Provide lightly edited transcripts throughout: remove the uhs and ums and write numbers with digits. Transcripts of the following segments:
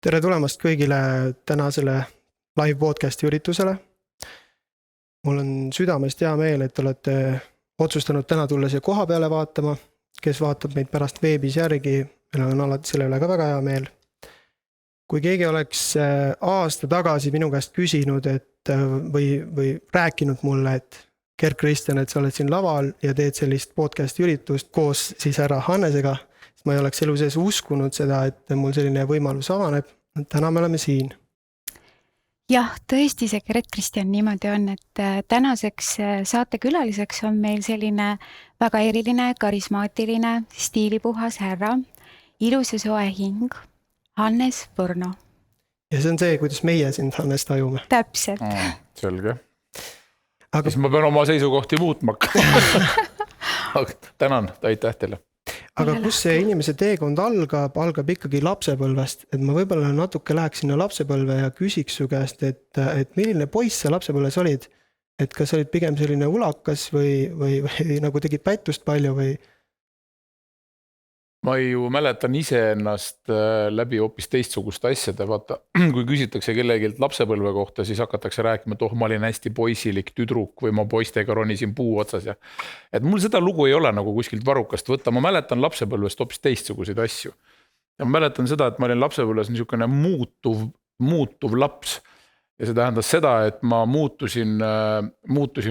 Tere tulemast kõigile tänasele live podcasti üritusele. Mul on südamest hea meel, et olete otsustanud täna tulla siia koha peale vaatama. Kes vaatab meid pärast veebis järgi, meil on alati selle üle ka väga hea meel. Kui keegi oleks aasta tagasi minu käest küsinud, või rääkinud mulle, et Gerd Kristjan, et sa oled siin laval ja teed sellist podcasti üritust koos siis härra Hannesega, siis ma ei oleks elu sees uskunud seda, et mul selline võimalus avaneb. Täna me oleme siin. Jah, tõesti see Gerd Kristjan niimoodi on, et tänaseks saatekülaliseks on meil selline väga eriline, karismaatiline, stiilipuhas härra, ilus ja soe hing, Hannes Võrno. Ja see on see, kuidas meie sind, Hannes, tajume. Täpselt. Selge. Aga siis ma pean oma seisukohti muutma. Tänan, aitäh teile. Aga kus see inimese teekond algab ikkagi lapsepõlvest, et ma võib-olla natuke läheks sinna lapsepõlve ja küsiks su käest, et milline poiss sa lapsepõlves olid, et kas olid pigem selline ulakas või nagu tegid pättust palju või? Ma ju mäletan ise ennast läbi hoopis teistsugust asjade, vaata, kui küsitakse kellegilt lapsepõlve kohta, siis hakatakse rääkima, et ma olin hästi poisilik tüdruk või ma poistega ronisin puu otsas. Et mul seda lugu ei ole nagu kuskilt varrukast võtta, ma mäletan lapsepõlvest hoopis teistsuguseid asju. Ja ma mäletan seda, et ma olin lapsepõlves niisugune muutuv laps ja see tähendas seda, et ma muutusin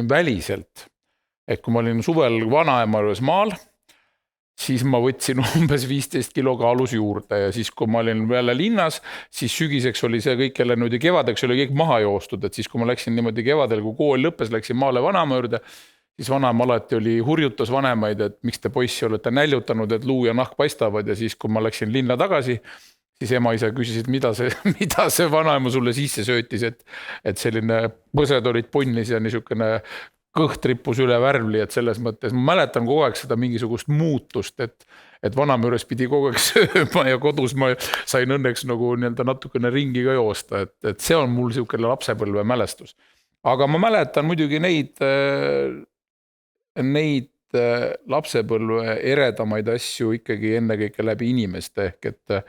väliselt. Et kui ma olin suvel vanaema juures maal, siis ma võtsin umbes 15 kilo kaalus juurde ja siis kui ma olin jälle linnas, siis sügiseks oli see kõik jälle nüüd kevadeks oli kõik maha joostud, et siis kui ma läksin niimoodi kevadel, kui kool lõppes, läksin maale vanaema juurde, siis vanaema alati oli hurjutas vanemaid, et miks te poissi olete näljutanud, et luu ja nahk paistavad ja siis kui ma läksin linna tagasi, siis ema isa küsisid, mida see vanaema sulle sisse söötis, et selline põsed olid punnis ja niisugune kõht rippus üle värvli, et selles mõttes ma mäletan kogu aeg seda mingisugust muutust, et vanaema juures pidi kogu aeg sööma ja kodus ma sain õnneks nagu natukene ringi ka joosta, et see on mul siukene lapsepõlve mälestus. Aga ma mäletan muidugi neid lapsepõlve eredamaid asju ikkagi ennekõike läbi inimeste ehk et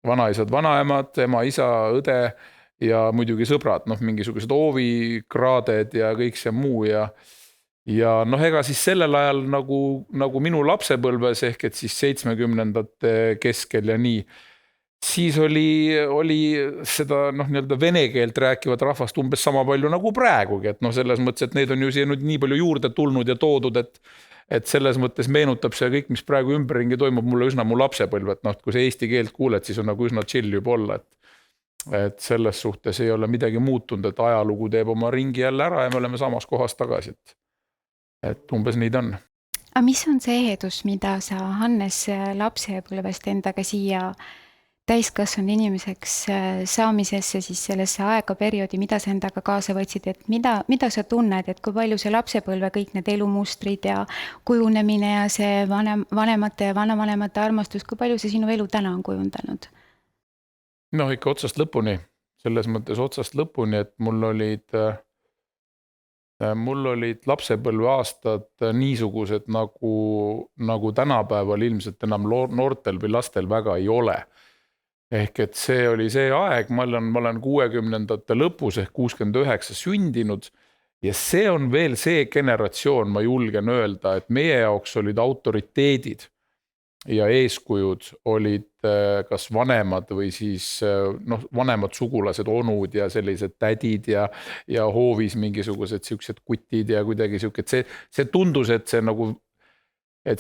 vanaisad, vanaemad, ema, isa, õde ja muidugi sõbrad, mingisugused oovikraaded ja kõik see muu ja ega siis sellel ajal nagu minu lapsepõlves ehk et siis 70ndate keskel ja nii, siis oli seda vene keelt rääkivat rahvast umbes sama palju nagu praegugi, et selles mõttes, et neid on ju siia nüüd nii palju juurde tulnud ja toodud, et selles mõttes meenutab see kõik, mis praegu ümberringi toimub mulle üsna mu lapsepõlv, et kui see eesti keelt kuuled, siis on nagu üsna chill juba olla, et selles suhtes ei ole midagi muutunud, et ajalugu teeb oma ringi jälle ära ja me oleme samas kohas tagasi, et umbes nii ta on. Aga mis on see edus, mida sa, Hannes, lapsepõlvest endaga siia täiskasvanud inimeseks saamisesse, siis sellesse aegaperioodi, mida sa endaga kaasa võtsid, et mida sa tunned, et kui palju see lapsepõlve, kõik need elumustrid ja kujunemine ja see vanemate ja vanavanemate armastus, kui palju see sinu elu täna on kujundanud? Ikka otsast lõpuni, selles mõttes otsast lõpuni, et mul olid lapsepõlve aastad niisugused nagu tänapäeval ilmselt enam noortel või lastel väga ei ole. Ehk et see oli see aeg, ma olen 60ndate lõpus ehk 69 sündinud ja see on veel see generatsioon, ma julgen öelda, et meie jaoks olid autoriteedid ja eeskujud olid kas vanemad või siis vanemad sugulased, onud ja sellised tädid ja hoovis mingisugused siuksed kutid ja kuidagi siuke, et see tundus, et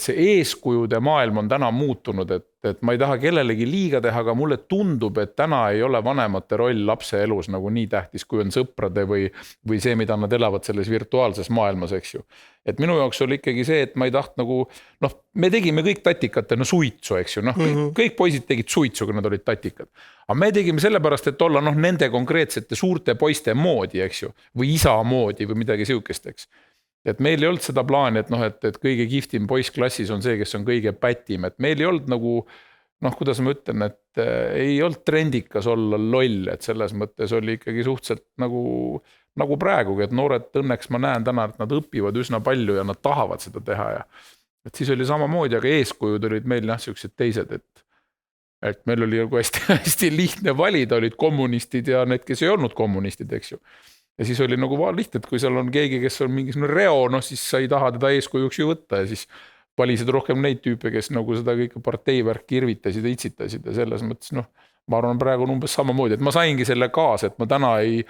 see eeskujude maailm on täna muutunud, et ma ei taha kellelegi liiga teha, aga mulle tundub, et täna ei ole vanemate roll lapse elus nagu nii tähtis, kui on sõprade või see, mida nad elavad selles virtuaalses maailmas, eks ju. Et minu jaoks oli ikkagi see, et ma ei taht me tegime kõik tatikate, suitsu, eks ju, kõik poisid tegid suitsu, kui nad olid tatikad. Aga me tegime sellepärast, et olla nende konkreetsete suurte poiste moodi, eks ju, või isa moodi või midagi siukest, eks. Et meil ei olnud seda plaani, et kõige kihvtim poiss klassis on see, kes on kõige pätim, et meil ei olnud nagu, kuidas ma ütlen, et ei olnud trendikas olla loll, et selles mõttes oli ikkagi suhteliselt nagu praegugi, et noored õnneks ma näen täna, et nad õpivad üsna palju ja nad tahavad seda teha ja et siis oli samamoodi, aga eeskujud olid meil siuksed teised, et meil oli nagu hästi lihtne valida, olid kommunistid ja need, kes ei olnud kommunistid, eks ju. Ja siis oli nagu lihtne, et kui seal on keegi, kes on mingisugune reo, no siis sa ei taha teda eeskujuks ju võtta ja siis valisid rohkem neid tüüpe, kes nagu seda kõike parteivärki irvitasid ja itsitasid ja selles mõttes ma arvan, praegu on umbes samamoodi, et ma saingi selle kaasa, et ma täna ei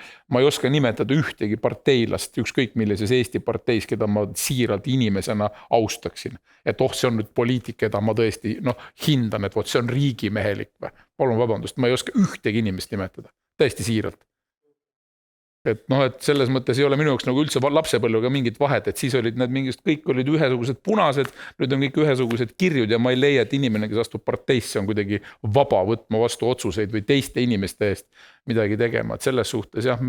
oska nimetada ühtegi parteilast, ükskõik millises Eesti parteis, keda ma siiralt inimesena austaksin. Et see on nüüd poliitik, keda ma tõesti hindan, et see on riigimehelik või. Palun vabandust, ma ei oska ühtegi inimest nimetada, täiesti siiralt. Et et selles mõttes ei ole minu jaoks nagu üldse lapsepõlvega mingit vahet, et siis olid need mingist, kõik olid ühesugused punased, nüüd on kõik ühesugused kirjud ja ma ei leia, et inimene, kes astub parteisse, on kuidagi vaba võtma vastu otsuseid või teiste inimeste eest midagi tegema, et selles suhtes jah,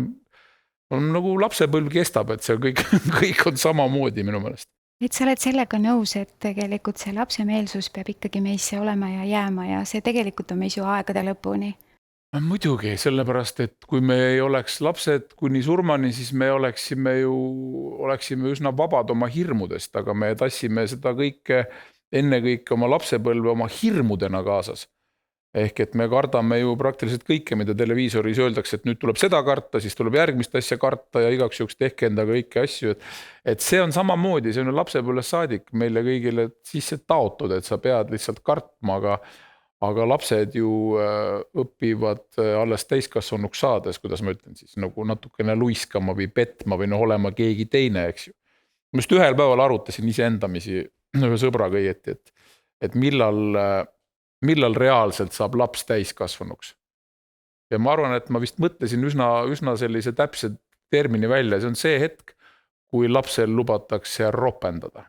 on nagu lapsepõlv kestab, et see kõik on samamoodi minu meelest. Et sa oled sellega nõus, et tegelikult see lapsemeelsus peab ikkagi meisse olema ja jääma ja see tegelikult on meis ju aegade lõpuni. Muidugi, sellepärast, et kui me ei oleks lapsed kuni surmani, siis me oleksime üsna vabad oma hirmudest, aga me tassime seda kõike ennekõike oma lapsepõlve oma hirmudena kaasas. Ehk et me kardame ju praktiliselt kõike, mida televiisoris öeldakse, et nüüd tuleb seda karta, siis tuleb järgmist asja karta ja igaks juhuks tehke endaga kõiki asju. Et see on samamoodi, see on lapsepõlves saadik meile kõigile sisse taotud, et sa pead lihtsalt kartma, aga lapsed ju õpivad alles täiskasvanuks saades, kuidas ma ütlen siis, nagu natukene luiskama või petma või olema keegi teine, eks ju. Ma just ühel päeval arutasin iseendamisi ühe sõbraga õieti, et millal reaalselt saab laps täiskasvanuks. Ja ma arvan, et ma vist mõtlesin üsna sellise täpse termini välja, see on see hetk, kui lapsel lubatakse ropendada.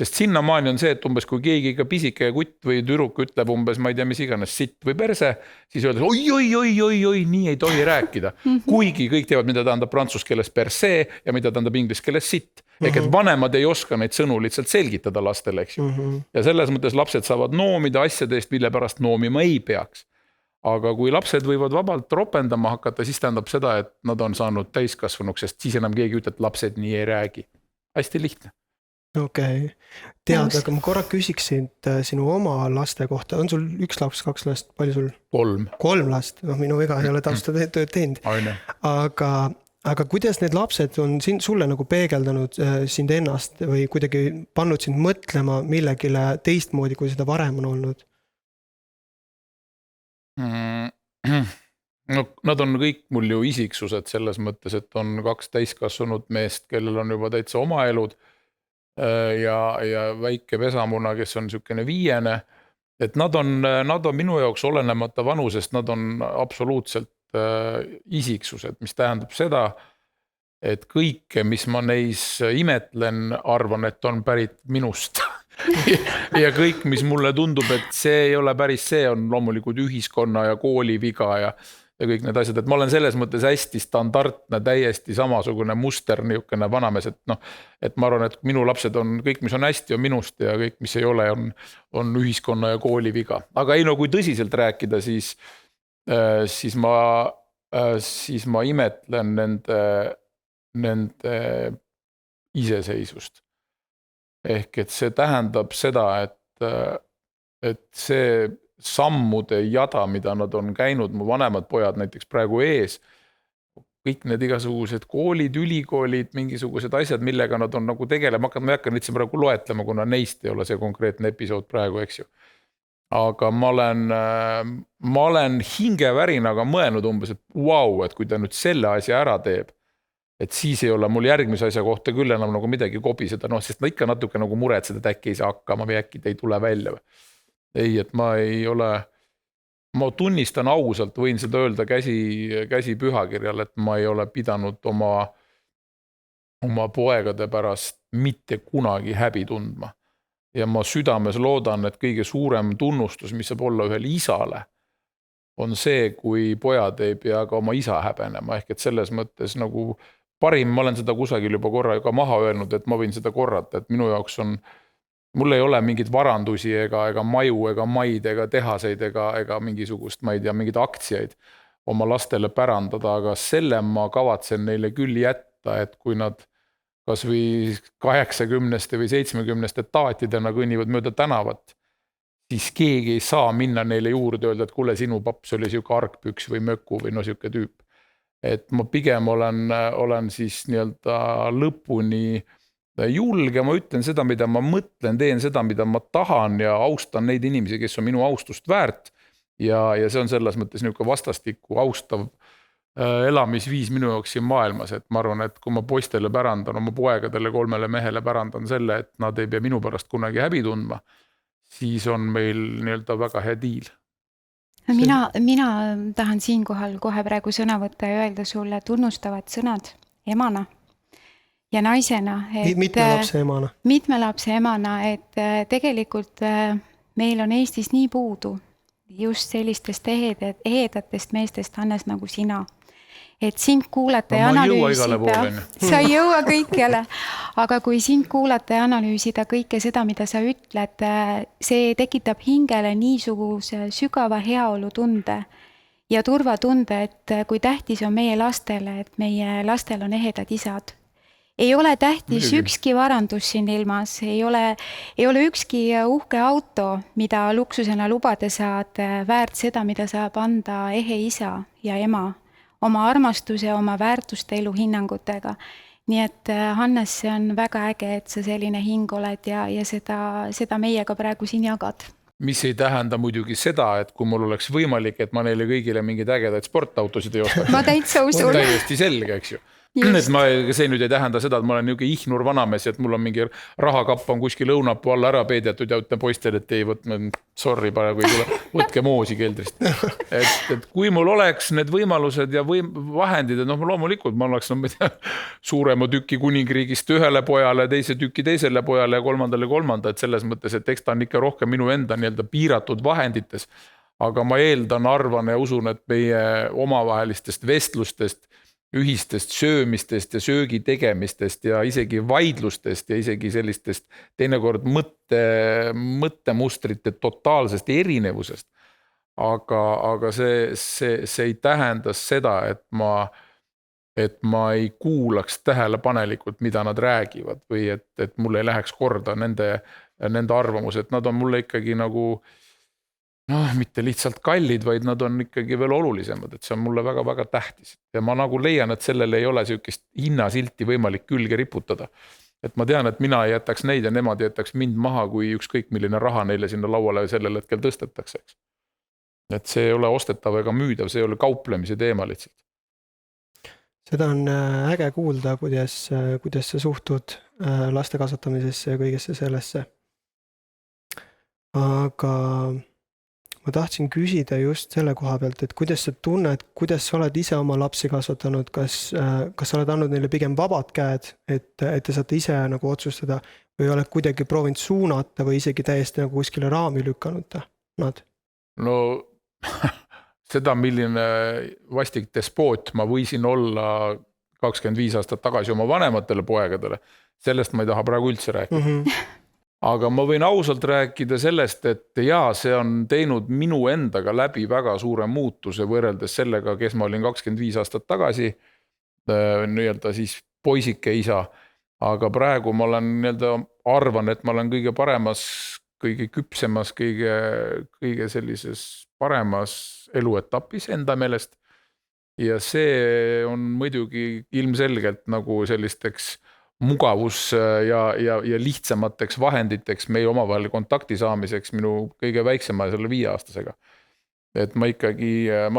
Sest sinnamaani on see, et umbes kui keegi ka pisike kutt või tüdruk ütleb umbes, ma ei tea, mis iganes sitt või perse, siis öeldakse oi, nii ei tohi rääkida. Kuigi kõik teavad, mida tähendab prantsuse keeles perse ja mida tähendab inglise keeles sitt. Ehk et vanemad ei oska neid sõnu lihtsalt selgitada lastele, eks ju. Ja selles mõttes lapsed saavad noomida asjadest, mille pärast noomima ei peaks. Aga kui lapsed võivad vabalt ropendama hakata, siis tähendab seda, et nad on saanud täiskasvanuks, sest siis enam keegi ütleb, et lapsed nii ei räägi. Hästi lihtne. Okei. Tead, aga ma korra küsiksin sinu oma laste kohta. On sul 1 laps, 2 last, palju sul? 3. 3 last, minu viga ei ole taustatööd teinud. Aga kuidas need lapsed on sulle nagu peegeldanud sind ennast või kuidagi pannud sind mõtlema millegile teistmoodi, kui seda varem on olnud? No, nad on kõik mul ju isiksused selles mõttes, et on 2 täiskasvanud meest, kellel on juba täitsa oma elud ja väike pesamuna, kes on niisugune 5. Et nad on minu jaoks olenemata vanusest, nad on absoluutselt isiksused, mis tähendab seda, et kõike, mis ma neis imetlen, arvan, et on pärit minust. Ja kõik, mis mulle tundub, et see ei ole päris see, on loomulikult ühiskonna ja kooli viga ja kõik need asjad, et ma olen selles mõttes hästi standardne, täiesti samasugune muster, niisugune vanamees, et ma arvan, et minu lapsed on kõik, mis on hästi, on minust ja kõik, mis ei ole, on ühiskonna ja kooli viga. Aga ei, kui tõsiselt rääkida, siis ma imetlen nende iseseisvust. Ehk et see tähendab seda, et see sammude jada, mida nad on käinud, mu vanemad pojad näiteks praegu ees, kõik need igasugused koolid, ülikoolid, mingisugused asjad, millega nad on nagu tegelema hakanud, ma ei hakka nüüd praegu loetlema, kuna neist ei ole see konkreetne episood praegu, eks ju. Aga ma olen hingevärinaga mõelnud umbes, et wow, et kui ta nüüd selle asja ära teeb, et siis ei ole mul järgmise asja kohta küll enam nagu midagi kobiseda, sest ma ikka natuke nagu muretseda, et äkki ei saa hakkama või äkki ta ei tule välja või. Ei, et ma tunnistan ausalt, võin seda öelda käsi pühakirjal, et ma ei ole pidanud oma poegade pärast mitte kunagi häbi tundma. Ja ma südames loodan, et kõige suurem tunnustus, mis saab olla ühel isale, on see, kui pojad ei pea ka oma isa häbenema. Ehk et selles mõttes nagu parim, ma olen seda kusagil juba korra ka maha öelnud, et ma võin seda korrata, et minu jaoks mul ei ole mingit varandusi ega maju ega maid ega tehaseid ega mingisugust, ma ei tea, mingid aktsiaid oma lastele pärandada, aga selle ma kavatsen neile küll jätta, et kui nad kas või 80 või 70 taatidena kõnnivad mööda tänavat, siis keegi ei saa minna neile juurde öelda, et kuule, sinu paps oli siuke argpüks või möku või no siuke tüüp. Et ma pigem olen siis nii-öelda lõpuni julge, ma ütlen seda, mida ma mõtlen, teen seda, mida ma tahan ja austan neid inimesi, kes on minu austust väärt. Ja see on selles mõttes niisugune vastastikku austav elamisviis minu jaoks siin maailmas, et ma arvan, et kui ma poistele pärandan, oma poegadele 3 mehele pärandan selle, et nad ei pea minu pärast kunagi häbi tundma, siis on meil nii-öelda väga hea diil. Mina tahan siinkohal kohe praegu sõna võtta ja öelda sulle tunnustavad sõnad emana ja naisena. Mitme lapse emana, et tegelikult meil on Eestis nii puudu just sellistest ehedatest meestest, Hannes, nagu sina. Et sind kuulata ja analüüsida, sa ei jõua kõikjale, aga kui sind kuulata ja analüüsida kõike seda, mida sa ütled, see tekitab hingele niisuguse sügava heaolu tunde ja turvatunde, et kui tähtis on meie lastele, et meie lastel on ehedad isad. Ei ole tähtis ükski varandus siin ilmas, ei ole ükski uhke auto, mida luksusena lubada saad, väärt seda, mida saab anda ehe isa ja ema. Oma armastuse, oma väärtuste eluhinnangutega. Nii et Hannes, see on väga äge, et sa selline hing oled ja seda meiega praegu siin jagad. Mis ei tähenda muidugi seda, et kui mul oleks võimalik, et ma neile kõigile mingid ägedaid sportautosid ei ostaks. Ma täitsa usun. On täiesti selge, eks ju. Et see nüüd ei tähenda seda, et ma olen niuke ihnur vanamees, et mul on mingi rahakapp on kuskil õunapuu alla ära peedetud ja ütlen poistel, et ei võtme, sorry, praegu ei tule, võtke moosi keldrist. Et kui mul oleks need võimalused ja vahendid, et loomulikult ma oleks suurema tüki kuningriigist ühele pojale, teise tüki teisele pojale ja kolmandale, et selles mõttes, et eks ta on ikka rohkem minu enda nii-öelda piiratud vahendites. Aga ma eeldan, arvan ja usun, et meie omavahelistest vestlustest, ühistest söömistest ja söögi tegemistest ja isegi vaidlustest ja isegi sellistest teinekord mõttemustrite totaalsest erinevusest. Aga see ei tähenda seda, et ma ei kuulaks tähelepanelikult, mida nad räägivad või et mul ei läheks korda nende arvamus, et nad on mulle ikkagi nagu mitte lihtsalt kallid, vaid nad on ikkagi veel olulisemad, et see on mulle väga-väga tähtis. Ja ma nagu leian, et sellele ei ole sellist hinnasilti võimalik külge riputada. Et ma tean, et mina ei jätaks neid ja nemad jätaks mind maha, kui ükskõik milline raha neile sinna lauale sellel hetkel tõstetakse. Et see ei ole ostetav ega müüdav, see ei ole kauplemise teema lihtsalt. Seda on äge kuulda, kuidas sa suhtud laste kasvatamisesse ja kõigesse sellesse. Aga ma tahtsin küsida just selle koha pealt, et kuidas sa tunned, kuidas sa oled ise oma lapsi kasvatanud, kas sa oled andnud neile pigem vabad käed, et te saate ise nagu otsustada või oled kuidagi proovinud suunata või isegi täiesti nagu kuskile raami lükanud nad? No seda, milline vastik despoot ma võisin olla 25 aastat tagasi oma vanematele poegadele, sellest ma ei taha praegu üldse rääkida. Aga ma võin ausalt rääkida sellest, et jaa, see on teinud minu endaga läbi väga suure muutuse võrreldes sellega, kes ma olin 25 aastat tagasi, nii-öelda siis poisike isa. Aga praegu ma olen arvan, et ma olen kõige paremas, kõige küpsemas, kõige sellises paremas eluetapis enda meelest. Ja see on muidugi ilmselgelt nagu sellisteks mugavus ja lihtsamateks vahenditeks meie omavahel kontakti saamiseks minu kõige väiksema selle 5-aastasega. Et ma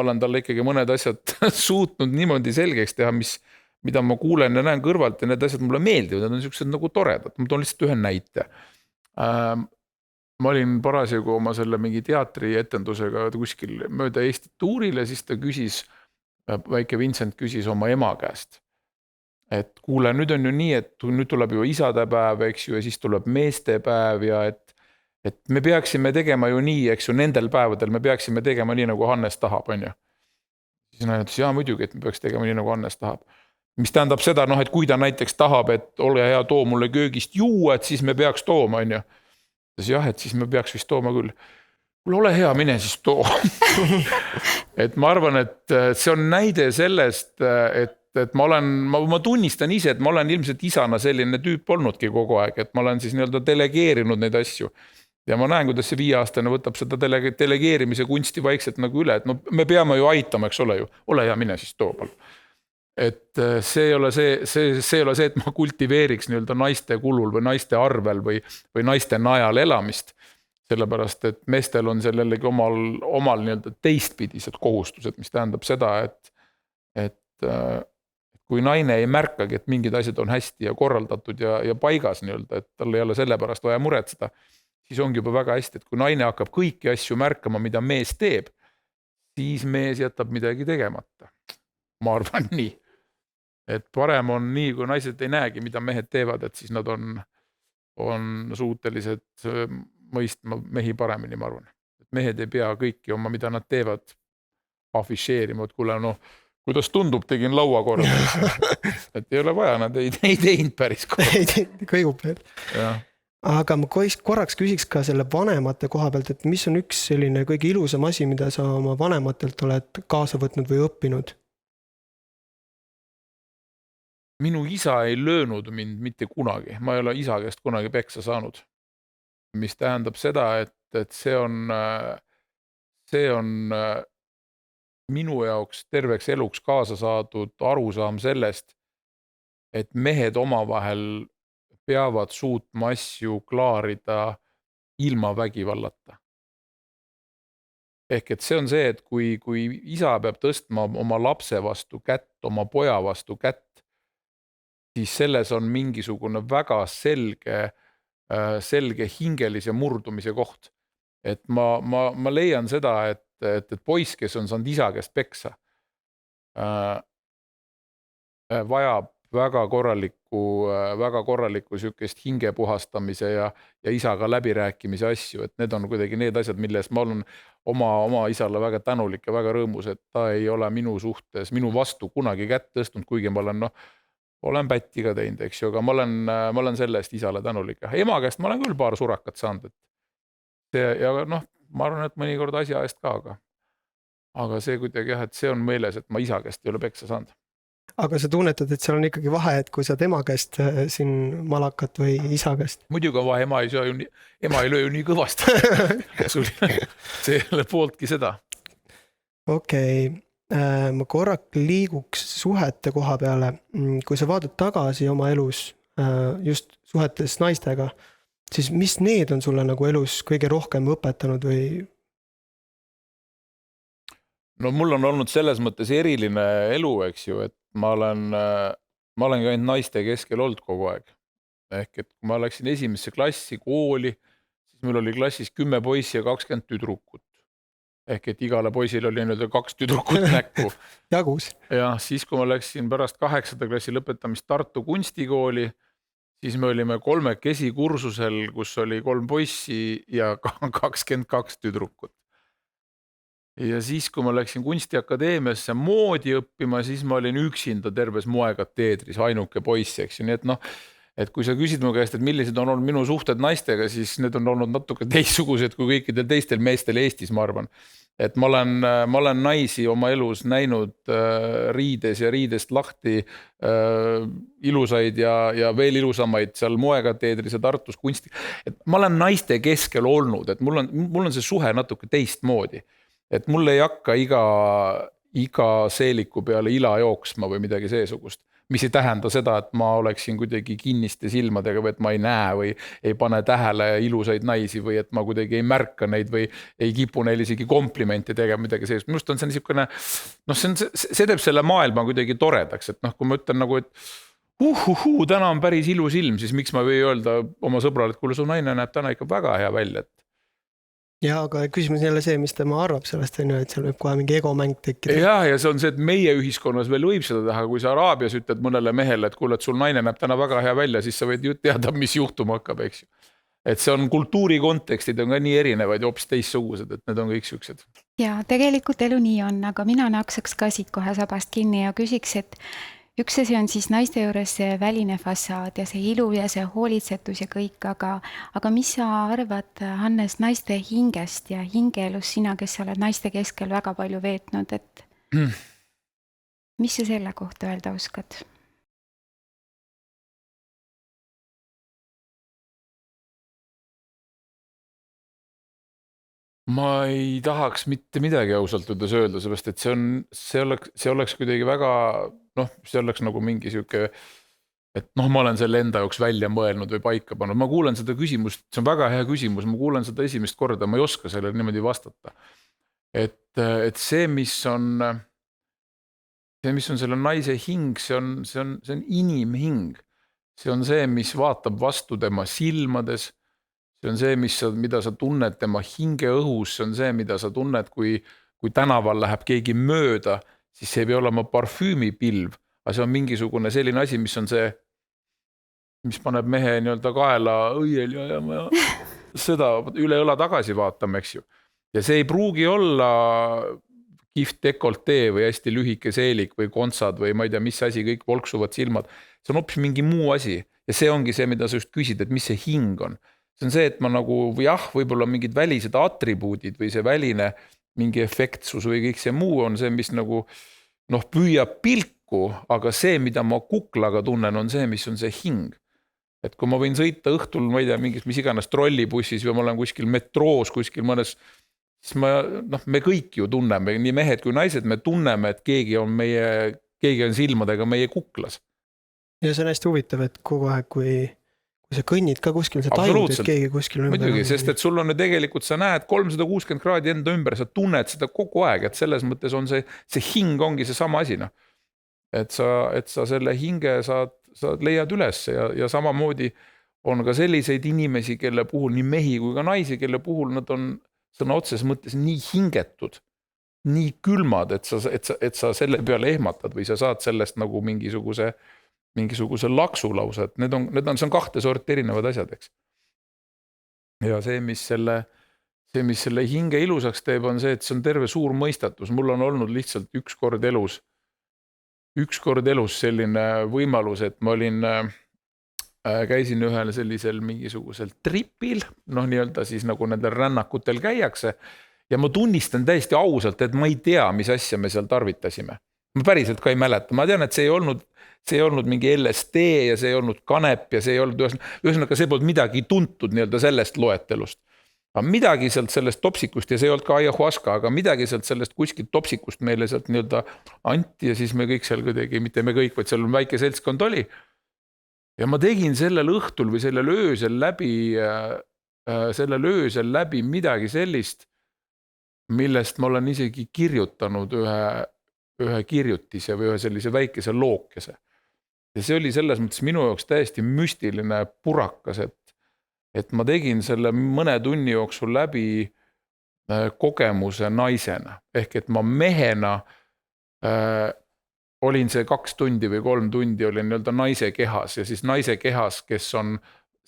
olen talle ikkagi mõned asjad suutnud niimoodi selgeks teha, mida ma kuulen ja näen kõrvalt ja need asjad mulle meeldivad, need on sellised nagu toredad. Ma toon lihtsalt ühe näite. Ma olin parasjagu oma selle mingi teatrietendusega kuskil mööda Eesti tuuril ja siis ta küsis, väike Vincent küsis oma ema käest. Et kuule, nüüd on ju nii, et nüüd tuleb ju isadepäev, eks ju, ja siis tuleb meestepäev ja et me peaksime tegema ju nii, eks ju, nendel päevadel me peaksime tegema nii, nagu Hannes tahab, on ju. Siis on ainult, jaa muidugi, et me peaks tegema nii, nagu Hannes tahab. Mis tähendab seda, et kui ta näiteks tahab, et ole hea, too mulle köögist juua, et siis me peaks tooma, on ju. Siis jah, et siis me peaks vist tooma küll. Ole hea, mine siis too. Et ma arvan, et see on näide sellest, et ma tunnistan ise, et ma olen ilmselt isana selline tüüp olnudki kogu aeg, et ma olen siis nii-öelda delegeerinud neid asju. Ja ma näen, kuidas see 5-aastane võtab seda delegeerimise kunsti vaikselt nagu üle, et no me peame ju aitama, eks ole ju. Ole hea, mine siis too palun. Et see ei ole see, et ma kultiveeriks nii-öelda naiste kulul või naiste arvel või naiste najal elamist. Sellepärast, et meestel on seal jällegi omal nii-öelda teistpidised kohustused, mis tähendab seda, et kui naine ei märkagi, et mingid asjad on hästi ja korraldatud ja paigas nii-öelda, et tal ei ole sellepärast vaja muretseda, siis ongi juba väga hästi, et kui naine hakkab kõiki asju märkama, mida mees teeb, siis mees jätab midagi tegemata. Ma arvan nii. Et parem on nii, kui naised ei näegi, mida mehed teevad, et siis nad on suutelised mõistma mehi paremini, ma arvan. Et mehed ei pea kõiki oma, mida nad teevad, afišeerima, et kuule, no kuidas tundub, tegin laua korda. Et ei ole vaja, nad ei teinud päris korda. Ei teinud, kõigub veel. Aga ma korraks küsiks ka selle vanemate koha pealt, et mis on üks selline kõige ilusam asi, mida sa oma vanematelt oled kaasa võtnud või õppinud? Minu isa ei löönud mind mitte kunagi. Ma ei ole isa käest kunagi peksa saanud. Mis tähendab seda, et see on minu jaoks terveks eluks kaasa saadud arusaam sellest, et mehed omavahel peavad suutma asju klaarida ilma vägivallata. Ehk et see on see, et kui isa peab tõstma oma lapse vastu kätt, oma poja vastu kätt, siis selles on mingisugune väga selge hingelise murdumise koht. Et ma leian seda, et poiss, kes on saanud isa käest peksa, vajab väga korralikku sükest hinge puhastamise ja isaga läbirääkimise asju, et need on kuidagi need asjad, milles ma olen oma isale väga tänulik ja väga rõõmus, et ta ei ole minu vastu kunagi kätt tõstnud, kuigi ma olen pätti ka teinud, eks ju, aga ma olen sellest isale tänulik. Ema käest ma olen küll paar surakat saanud, ja ma arvan, et mõnikord asja eest ka, aga see kuidagi et see on meeles, et ma isa käest ei ole peksa saanud. Aga sa tunnetad, et seal on ikkagi vahe, et kui sa tema käest siin malakat või isa käest? Muidugi on vahe, ema ei löö ju nii kõvasti. See ei ole pooltki seda. Okei. Ma korrak liiguks suhete koha peale. Kui sa vaatad tagasi oma elus, just suhetes naistega, siis mis need on sulle nagu elus kõige rohkem õpetanud või? No mul on olnud selles mõttes eriline elu, eks ju, et ma olen käinud naiste keskel olnud kogu aeg. Ehk et kui ma läksin esimesse klassi kooli, siis meil oli klassis 10 poissi ja 20 tüdrukut. Ehk et igale poisil oli 2 tüdrukut näkku. Jagus. Ja siis kui ma läksin pärast 8. klassi lõpetamist Tartu kunstikooli, siis me olime 3 kursusel, kus oli 3 poissi ja 22 tüdrukut. Ja siis kui ma läksin kunstiakadeemiasse moodi õppima, siis ma olin üksinda terves moekateedris, ainuke poiss, eks ju. Nii et kui sa küsid mu käest, et millised on olnud minu suhted naistega, siis need on olnud natuke teistsugused kui kõikidel teistel meestel Eestis, ma arvan. Et ma olen naisi oma elus näinud riides ja riidest lahti ilusaid ja veel ilusamaid seal moekateedris ja Tartus kunsti. Et ma olen naiste keskel olnud, et mul on see suhe natuke teistmoodi. Et mul ei hakka iga seeliku peale ila jooksma või midagi seesugust. Mis ei tähenda seda, et ma oleksin kuidagi kinniste silmadega või et ma ei näe või ei pane tähele ilusaid naisi või et ma kuidagi ei märka neid või ei kipu neil isegi komplimente tegema midagi seesugust. Minust on see niisugune, see teeb selle maailma kuidagi toredaks, et kui ma ütlen nagu, et täna on päris ilus ilm, siis miks ma või öelda oma sõbrale, et kuule, su naine näeb täna ikka väga hea välja, et ja, aga küsimus jälle see, mis tema arvab sellest, et seal võib kohe mingi egomäng tekkida. Ja see on see, et meie ühiskonnas veel võib seda teha, kui sa Araabias ütled mõnele mehele, et kuule, et sul naine näeb täna väga hea välja, siis sa võid ju teada, mis juhtuma hakkab, eks ju. Et see on kultuuri kontekstid on ka nii erinevaid, hoopis teistsugused, et need on kõik siuksed. Ja tegelikult elu nii on, aga mina naksaks ka siit kohe sabast kinni ja küsiks, et üks asi on siis naiste juures see väline fassaad ja see ilu ja see hoolitsetus ja kõik, aga mis sa arvad, Hannes, naiste hingest ja hingeelus sina, kes sa oled naiste keskel väga palju veetnud, et mis sa selle kohta öelda oskad? ma ei tahaks mitte midagi ausalt öeldes öelda, sellepärast et see oleks kuidagi väga, see oleks nagu mingi sihuke, et ma olen selle enda jaoks välja mõelnud või paika pannud, ma kuulen seda küsimust, see on väga hea küsimus, ma kuulen seda esimest korda, ma ei oska sellele niimoodi vastata. Et see, mis on selle naise hing, see on inimhing. See on see, mis vaatab vastu tema silmades. See on see, mida sa tunned tema hingeõhus. See on see, mida sa tunned, kui tänaval läheb keegi mööda, siis see ei pea olema parfüümipilv, aga see on mingisugune selline asi, mis on see, mis paneb mehe nii-öelda kaela õiel ja ma seda üle õla tagasi vaatama, eks ju. Ja see ei pruugi olla kihvt dekoltee või hästi lühike seelik või kontsad või ma ei tea, mis asi, kõik volksuvad silmad. See on hoopis mingi muu asi ja see ongi see, mida sa just küsid, et mis see hing on. See on see, et ma nagu, võib-olla mingid välised atribuudid või see väline mingi efektsus või kõik see muu on see, mis nagu püüab pilku, aga see, mida ma kuklaga tunnen, on see, mis on see hing. Et kui ma võin sõita õhtul, ma ei tea, mis iganes trollibussis või ma olen kuskil metroos, kuskil mõnes, siis me kõik ju tunneme, nii mehed kui naised, me tunneme, et keegi on silmadega meie kuklas. Ja see on hästi huvitav, et kogu aeg, kui sa kõnnid ka kuskil, sa tajud, et keegi kuskil ümber. Muidugi, sest et sul on tegelikult, sa näed 360 kraadi enda ümber, sa tunned seda kogu aeg, et selles mõttes on see hing ongi see sama asi. Et sa selle hinge saad leiad üles ja samamoodi on ka selliseid inimesi, kelle puhul nii mehi kui ka naisi, kelle puhul nad on sõna otses mõttes nii hingetud, nii külmad, et sa selle peale ehmatad või sa saad sellest nagu mingisuguse laksulause, et see on 2 sorti erinevad asjad, eks. Ja see, mis selle hinge ilusaks teeb, on see, et see on terve suur mõistatus. Mul on olnud lihtsalt üks kord elus selline võimalus, et ma käisin ühel sellisel mingisugusel tripil, nii-öelda siis nagu nendel rännakutel käiakse ja ma tunnistan täiesti ausalt, et ma ei tea, mis asja me seal tarvitasime. Ma päriselt ka ei mäleta, ma tean, et see ei olnud mingi LSD ja see ei olnud kanep ja see ei olnud ühesõnaga see polnud midagi tuntud nii-öelda sellest loetelust. Aga midagi sealt sellest topsikust ja see ei olnud ka ayahuasca, aga midagi sealt sellest kuskilt topsikust meile sealt nii-öelda anti ja siis me kõik seal kuidagi, mitte me kõik, vaid seal on väike seltskond oli. Ja ma tegin sellel õhtul või sellel öösel läbi midagi sellist, millest ma olen isegi kirjutanud ühe kirjutise või ühe sellise väikese lookese. Ja see oli selles mõttes minu jaoks täiesti müstiline purakas, et ma tegin selle mõne tunni jooksul läbi kogemuse naisena. Ehk et ma mehena olin see 2 tundi või 3 tundi olin nii-öelda naise kehas ja siis naise kehas, kes on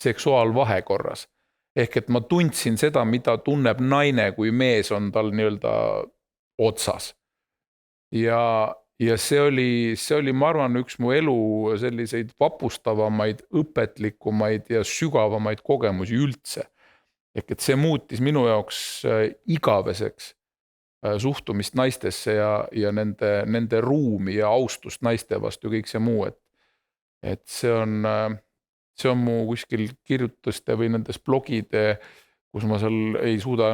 seksuaalvahekorras. Ehk et ma tundsin seda, mida tunneb naine, kui mees on tal nii-öelda otsas. Ja see oli, ma arvan, üks mu elu selliseid vapustavamaid, õpetlikumaid ja sügavamaid kogemusi üldse. Ehk et see muutis minu jaoks igaveseks suhtumist naistesse ja nende ruumi ja austust naiste vastu kõik see muu, et see on mu kuskil kirjutuste või nendes blogide, kus ma seal ei suuda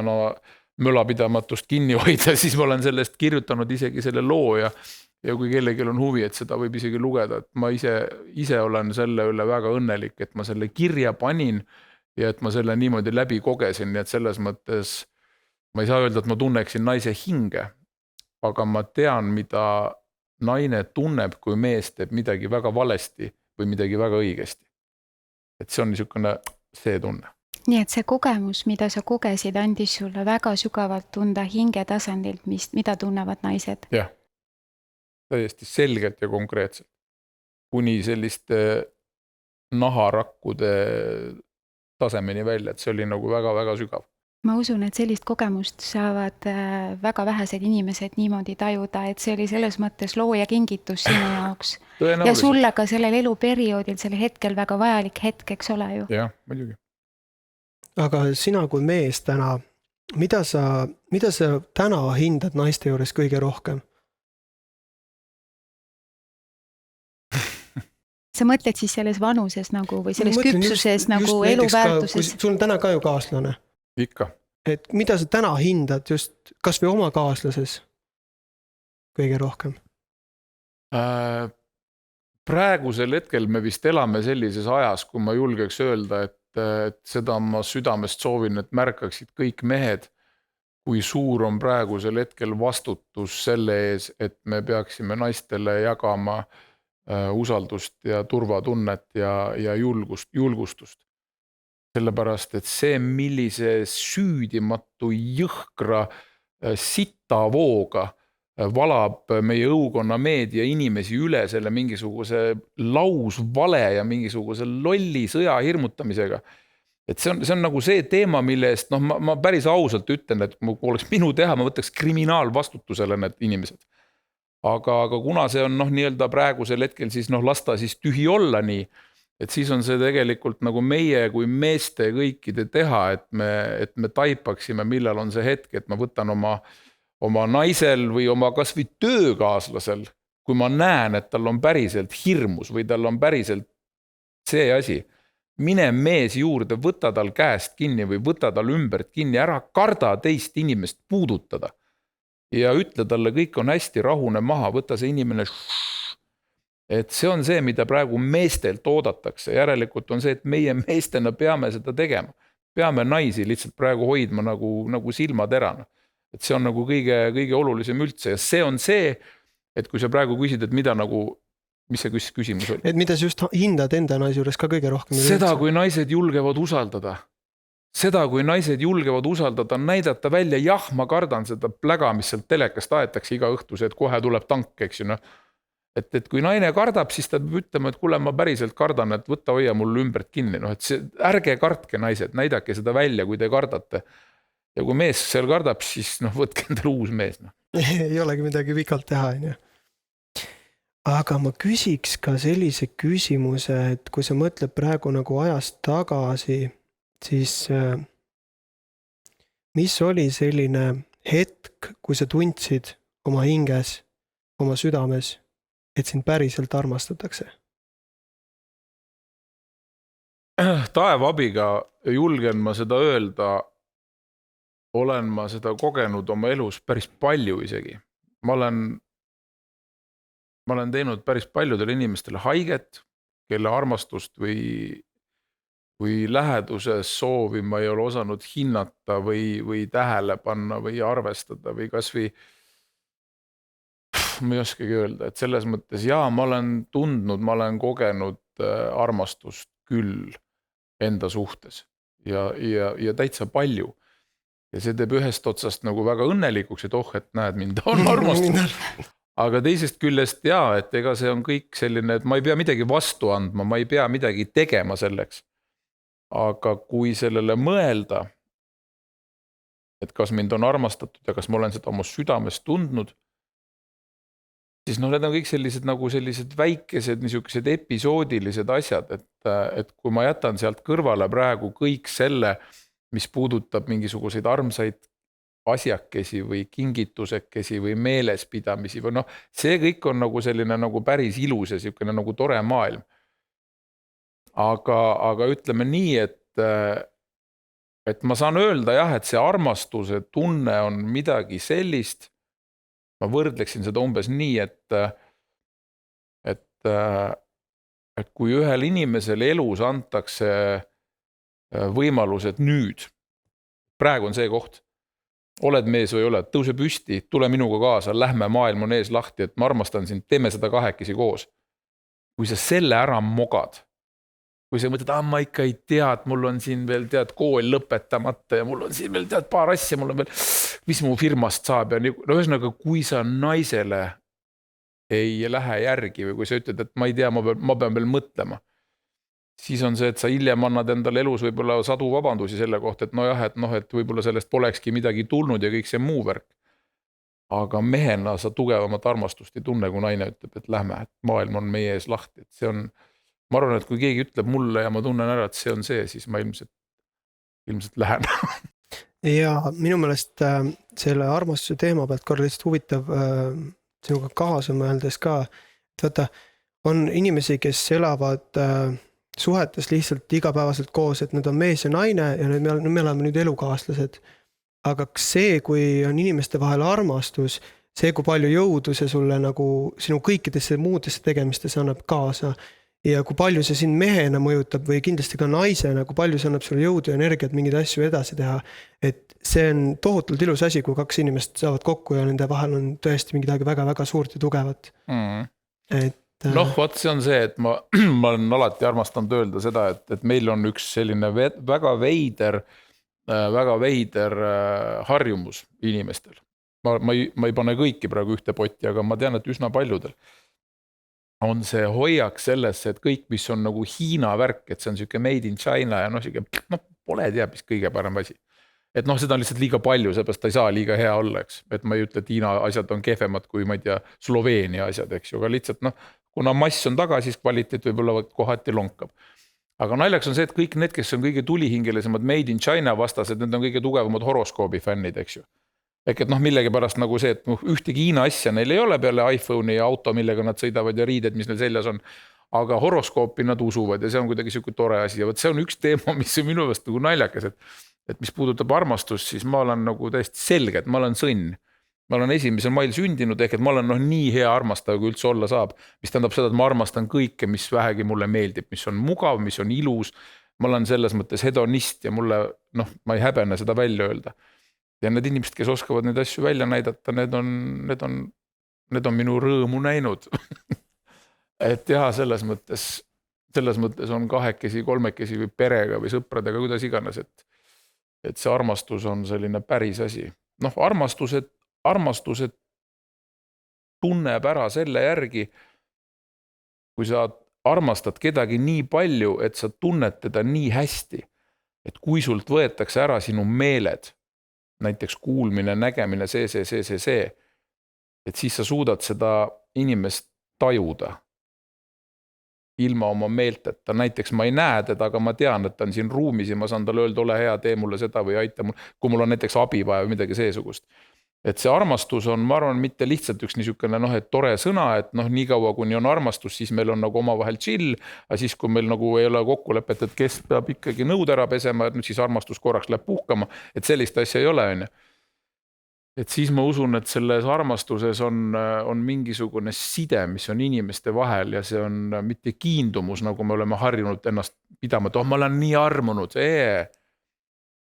mölapidamatust kinni hoida, siis ma olen sellest kirjutanud isegi selle loo ja kui kellelgi on huvi, et seda võib isegi lugeda, et ma ise olen selle üle väga õnnelik, et ma selle kirja panin ja et ma selle niimoodi läbi kogesin, nii et selles mõttes ma ei saa öelda, et ma tunneksin naise hinge, aga ma tean, mida naine tunneb, kui mees teeb midagi väga valesti või midagi väga õigesti. Et see on niisugune see tunne. Nii et see kogemus, mida sa kogesid, andis sulle väga sügavalt tunda hinge tasandilt, mida tunnevad naised. Jah, täiesti selgelt ja konkreetselt. Kuni selliste naharakkude tasemeni välja, et see oli nagu väga-väga sügav. Ma usun, et sellist kogemust saavad väga vähesed inimesed niimoodi tajuda, et see oli selles mõttes looja kingitus sinu jaoks. Ja sulle ka sellel eluperioodil, selle hetkel väga vajalik hetk, eks ole ju. Jah, muidugi. Aga sina kui mees täna, mida sa täna hindad naiste juures kõige rohkem? Sa mõtled siis selles vanuses nagu või selles küpsuses nagu eluväärtuses? Sul on täna ka ju kaaslane. Ikka. et mida sa täna hindad just kas või oma kaaslases kõige rohkem? Praegusel hetkel me vist elame sellises ajas, kui ma julgeks öelda, et seda ma südamest soovin, et märkaksid kõik mehed, kui suur on praegusel hetkel vastutus selle ees, et me peaksime naistele jagama usaldust ja turvatunnet ja julgustust. Sellepärast, et see, millise süüdimatu jõhkra sittavooga valab meie õukonna meedia inimesi üle selle mingisuguse lausvale ja mingisuguse lolli sõja hirmutamisega. Et see on nagu see teema, mille eest, ma päris ausalt ütlen, et kui oleks minu teha, ma võtaks kriminaalvastutusele need inimesed. Aga kuna see on nii-öelda praegusel hetkel siis lasta siis tühi olla nii, et siis on see tegelikult nagu meie kui meeste kõikide teha, et me taipaksime, millal on see hetk, et ma võtan oma naisel või oma kas või töökaaslasel, kui ma näen, et tal on päriselt hirmus või tal on päriselt see asi, mine mees juurde, võta tal käest kinni või võta tal ümbert kinni, ära karda teist inimest puudutada ja ütle talle, kõik on hästi, rahune maha, võta see inimene. Et see on see, mida praegu meestelt oodatakse, järelikult on see, et meie meestena peame seda tegema, peame naisi lihtsalt praegu hoidma nagu silmaterana. Et see on nagu kõige olulisem üldse ja see on see, et kui sa praegu küsid, et mida mis see küsimus oli? Et mida sa just hindad enda naise juures ka kõige rohkem? Seda, kui naised julgevad usaldada. Seda, kui naised julgevad usaldada, näidata välja, jah, ma kardan seda pläga, mis sealt telekast aetakse iga õhtus, et kohe tuleb tank, eks ju. Et kui naine kardab, siis ta peab ütlema, et kuule, ma päriselt kardan, et võtta hoia mul ümbert kinni. Et see, ärge kartke naised, näidake seda välja, kui te kardate. Ja kui mees seal kardab, siis võtke endale uus mees. Ei olegi midagi pikalt teha, on ju. Aga ma küsiks ka sellise küsimuse, et kui sa mõtled praegu nagu ajast tagasi, siis mis oli selline hetk, kui sa tundsid oma hinges, oma südames, et sind päriselt armastatakse? Taevabiga julgen ma seda öelda, olen ma seda kogenud oma elus päris palju isegi. Ma olen teinud päris paljudele inimestele haiget, kelle armastust või läheduses soovi ma ei ole osanud hinnata või tähele panna või arvestada või kas või ma ei oskagi öelda, et selles mõttes ma olen tundnud, ma olen kogenud armastust küll enda suhtes ja täitsa palju. Ja see teeb ühest otsast nagu väga õnnelikuks, et et näed, mind on armastus. Aga teisest küljest et ega see on kõik selline, et ma ei pea midagi vastu andma, ma ei pea midagi tegema selleks. Aga kui sellele mõelda, et kas mind on armastatud ja kas ma olen seda oma südames tundnud, siis need on kõik sellised väikesed niisugused episoodilised asjad, et kui ma jätan sealt kõrvale praegu kõik selle, mis puudutab mingisuguseid armsaid asjakesi või kingitusekesi või meelespidamisi või see kõik on nagu selline nagu päris ilus ja selline nagu tore maailm. Aga ütleme nii, et ma saan öelda et see armastuse tunne on midagi sellist, ma võrdleksin seda umbes nii, et kui ühel inimesel elus antakse võimalused nüüd, praegu on see koht, oled mees või oled, tõuse püsti, tule minuga kaasa, lähme, maailm on ees lahti, et ma armastan sind, teeme seda kahekesi koos. Kui sa selle ära mogad, kui sa mõtled, ma ikka ei tea, et mul on siin veel kool lõpetamata ja mul on siin veel paar asja, mul on veel, mis mu firmast saab ja ühesõnaga, kui sa naisele ei lähe järgi või kui sa ütled, et ma ei tea, ma pean veel mõtlema, siis on see, et sa hiljem annad endale elus võib-olla sadu vabandusi selle kohta, et et võib-olla sellest polekski midagi tulnud ja kõik see muu värk. Aga mehena sa tugevamat armastust ei tunne, kui naine ütleb, et lähme, et maailm on meie ees lahti. Et see on, ma arvan, et kui keegi ütleb mulle ja ma tunnen ära, et see on see, siis ma ilmselt lähen. Ja minu meelest selle armastuse teema pealt korra lihtsalt huvitav sinuga kaasa mõeldes ka, et võtta, on inimesi, kes elavad suhetes lihtsalt igapäevaselt koos, et nad on mees ja naine ja me oleme nüüd elukaaslased. aga see, kui on inimeste vahel armastus, see, kui palju jõudu see sulle nagu sinu kõikidesse muudesse tegemistesse annab kaasa ja kui palju see sind mehena mõjutab või kindlasti ka naisena, kui palju see annab sulle jõudu ja energiat mingeid asju edasi teha. Et see on tohutult ilus asi, kui kaks inimest saavad kokku ja nende vahel on tõesti midagi väga-väga suurt ja tugevat. Noh, vot see on see, et ma olen alati armastanud öelda seda, et meil on üks selline väga veider harjumus inimestel. Ma ei pane kõiki praegu ühte potti, aga ma tean, et üsna paljudel on see hoiak sellesse, et kõik, mis on nagu Hiina värk, et see on siuke made in China ja pole teab, mis kõige parem asi. Et seda on lihtsalt liiga palju, seepärast ta ei saa liiga hea olla, eks. Et ma ei ütle, et Hiina asjad on kehvemad kui, ma ei tea, Sloveenia asjad, eks ju, aga lihtsalt kuna mass on taga, siis kvaliteet võib-olla kohati lonkab. Aga naljaks on see, et kõik need, kes on kõige tulihingelisemad made in China vastased, need on kõige tugevamad horoskoobi fännid, eks ju. Ehk et millegi pärast nagu see, et ühtegi Hiina asja neil ei ole peale iPhone'i ja auto, millega nad sõidavad ja riided, mis neil seljas on. Aga horoskoopi nad usuvad ja see on kuidagi siuke tore asi. Ja võt see on üks teema, mis on minu vast nagu naljakas, et mis puudutab armastust, siis ma olen nagu täiesti selge, et ma olen sõnn. Ma olen 1. mail sündinud, ehk et ma olen nii hea armastaja, kui üldse olla saab. Mis tähendab seda, et ma armastan kõike, mis vähegi mulle meeldib, mis on mugav, mis on ilus. Ma olen selles mõttes hedonist ja mulle, ma ei häbene seda välja öelda. Ja need inimesed, kes oskavad neid asju välja näidata, need on minu rõõmu näinud. Et jah, selles mõttes on kahekesi, kolmekesi või perega või sõpradega, kuidas iganes, et see armastus on selline päris asi. Armastused tunneb ära selle järgi, kui sa armastad kedagi nii palju, et sa tunned teda nii hästi, et kui sult võetakse ära sinu meeled, näiteks kuulmine, nägemine, see, et siis sa suudad seda inimest tajuda ilma oma meelteta. Näiteks ma ei näe teda, aga ma tean, et ta on siin ruumis ja ma saan talle öelda, ole hea, tee mulle seda või aita mul, kui mul on näiteks abi vaja või midagi seesugust. Et see armastus on, ma arvan, mitte lihtsalt üks niisugune et tore sõna, et nii kaua kuni on armastus, siis meil on nagu omavahel chill, aga siis kui meil nagu ei ole kokkulepet, et kes peab ikkagi nõud ära pesema, et nüüd siis armastus korraks läheb puhkama, et sellist asja ei ole, on. Et siis ma usun, et selles armastuses on mingisugune side, mis on inimeste vahel ja see on mitte kiindumus, nagu me oleme harjunud ennast pidama, et ma olen nii armunud,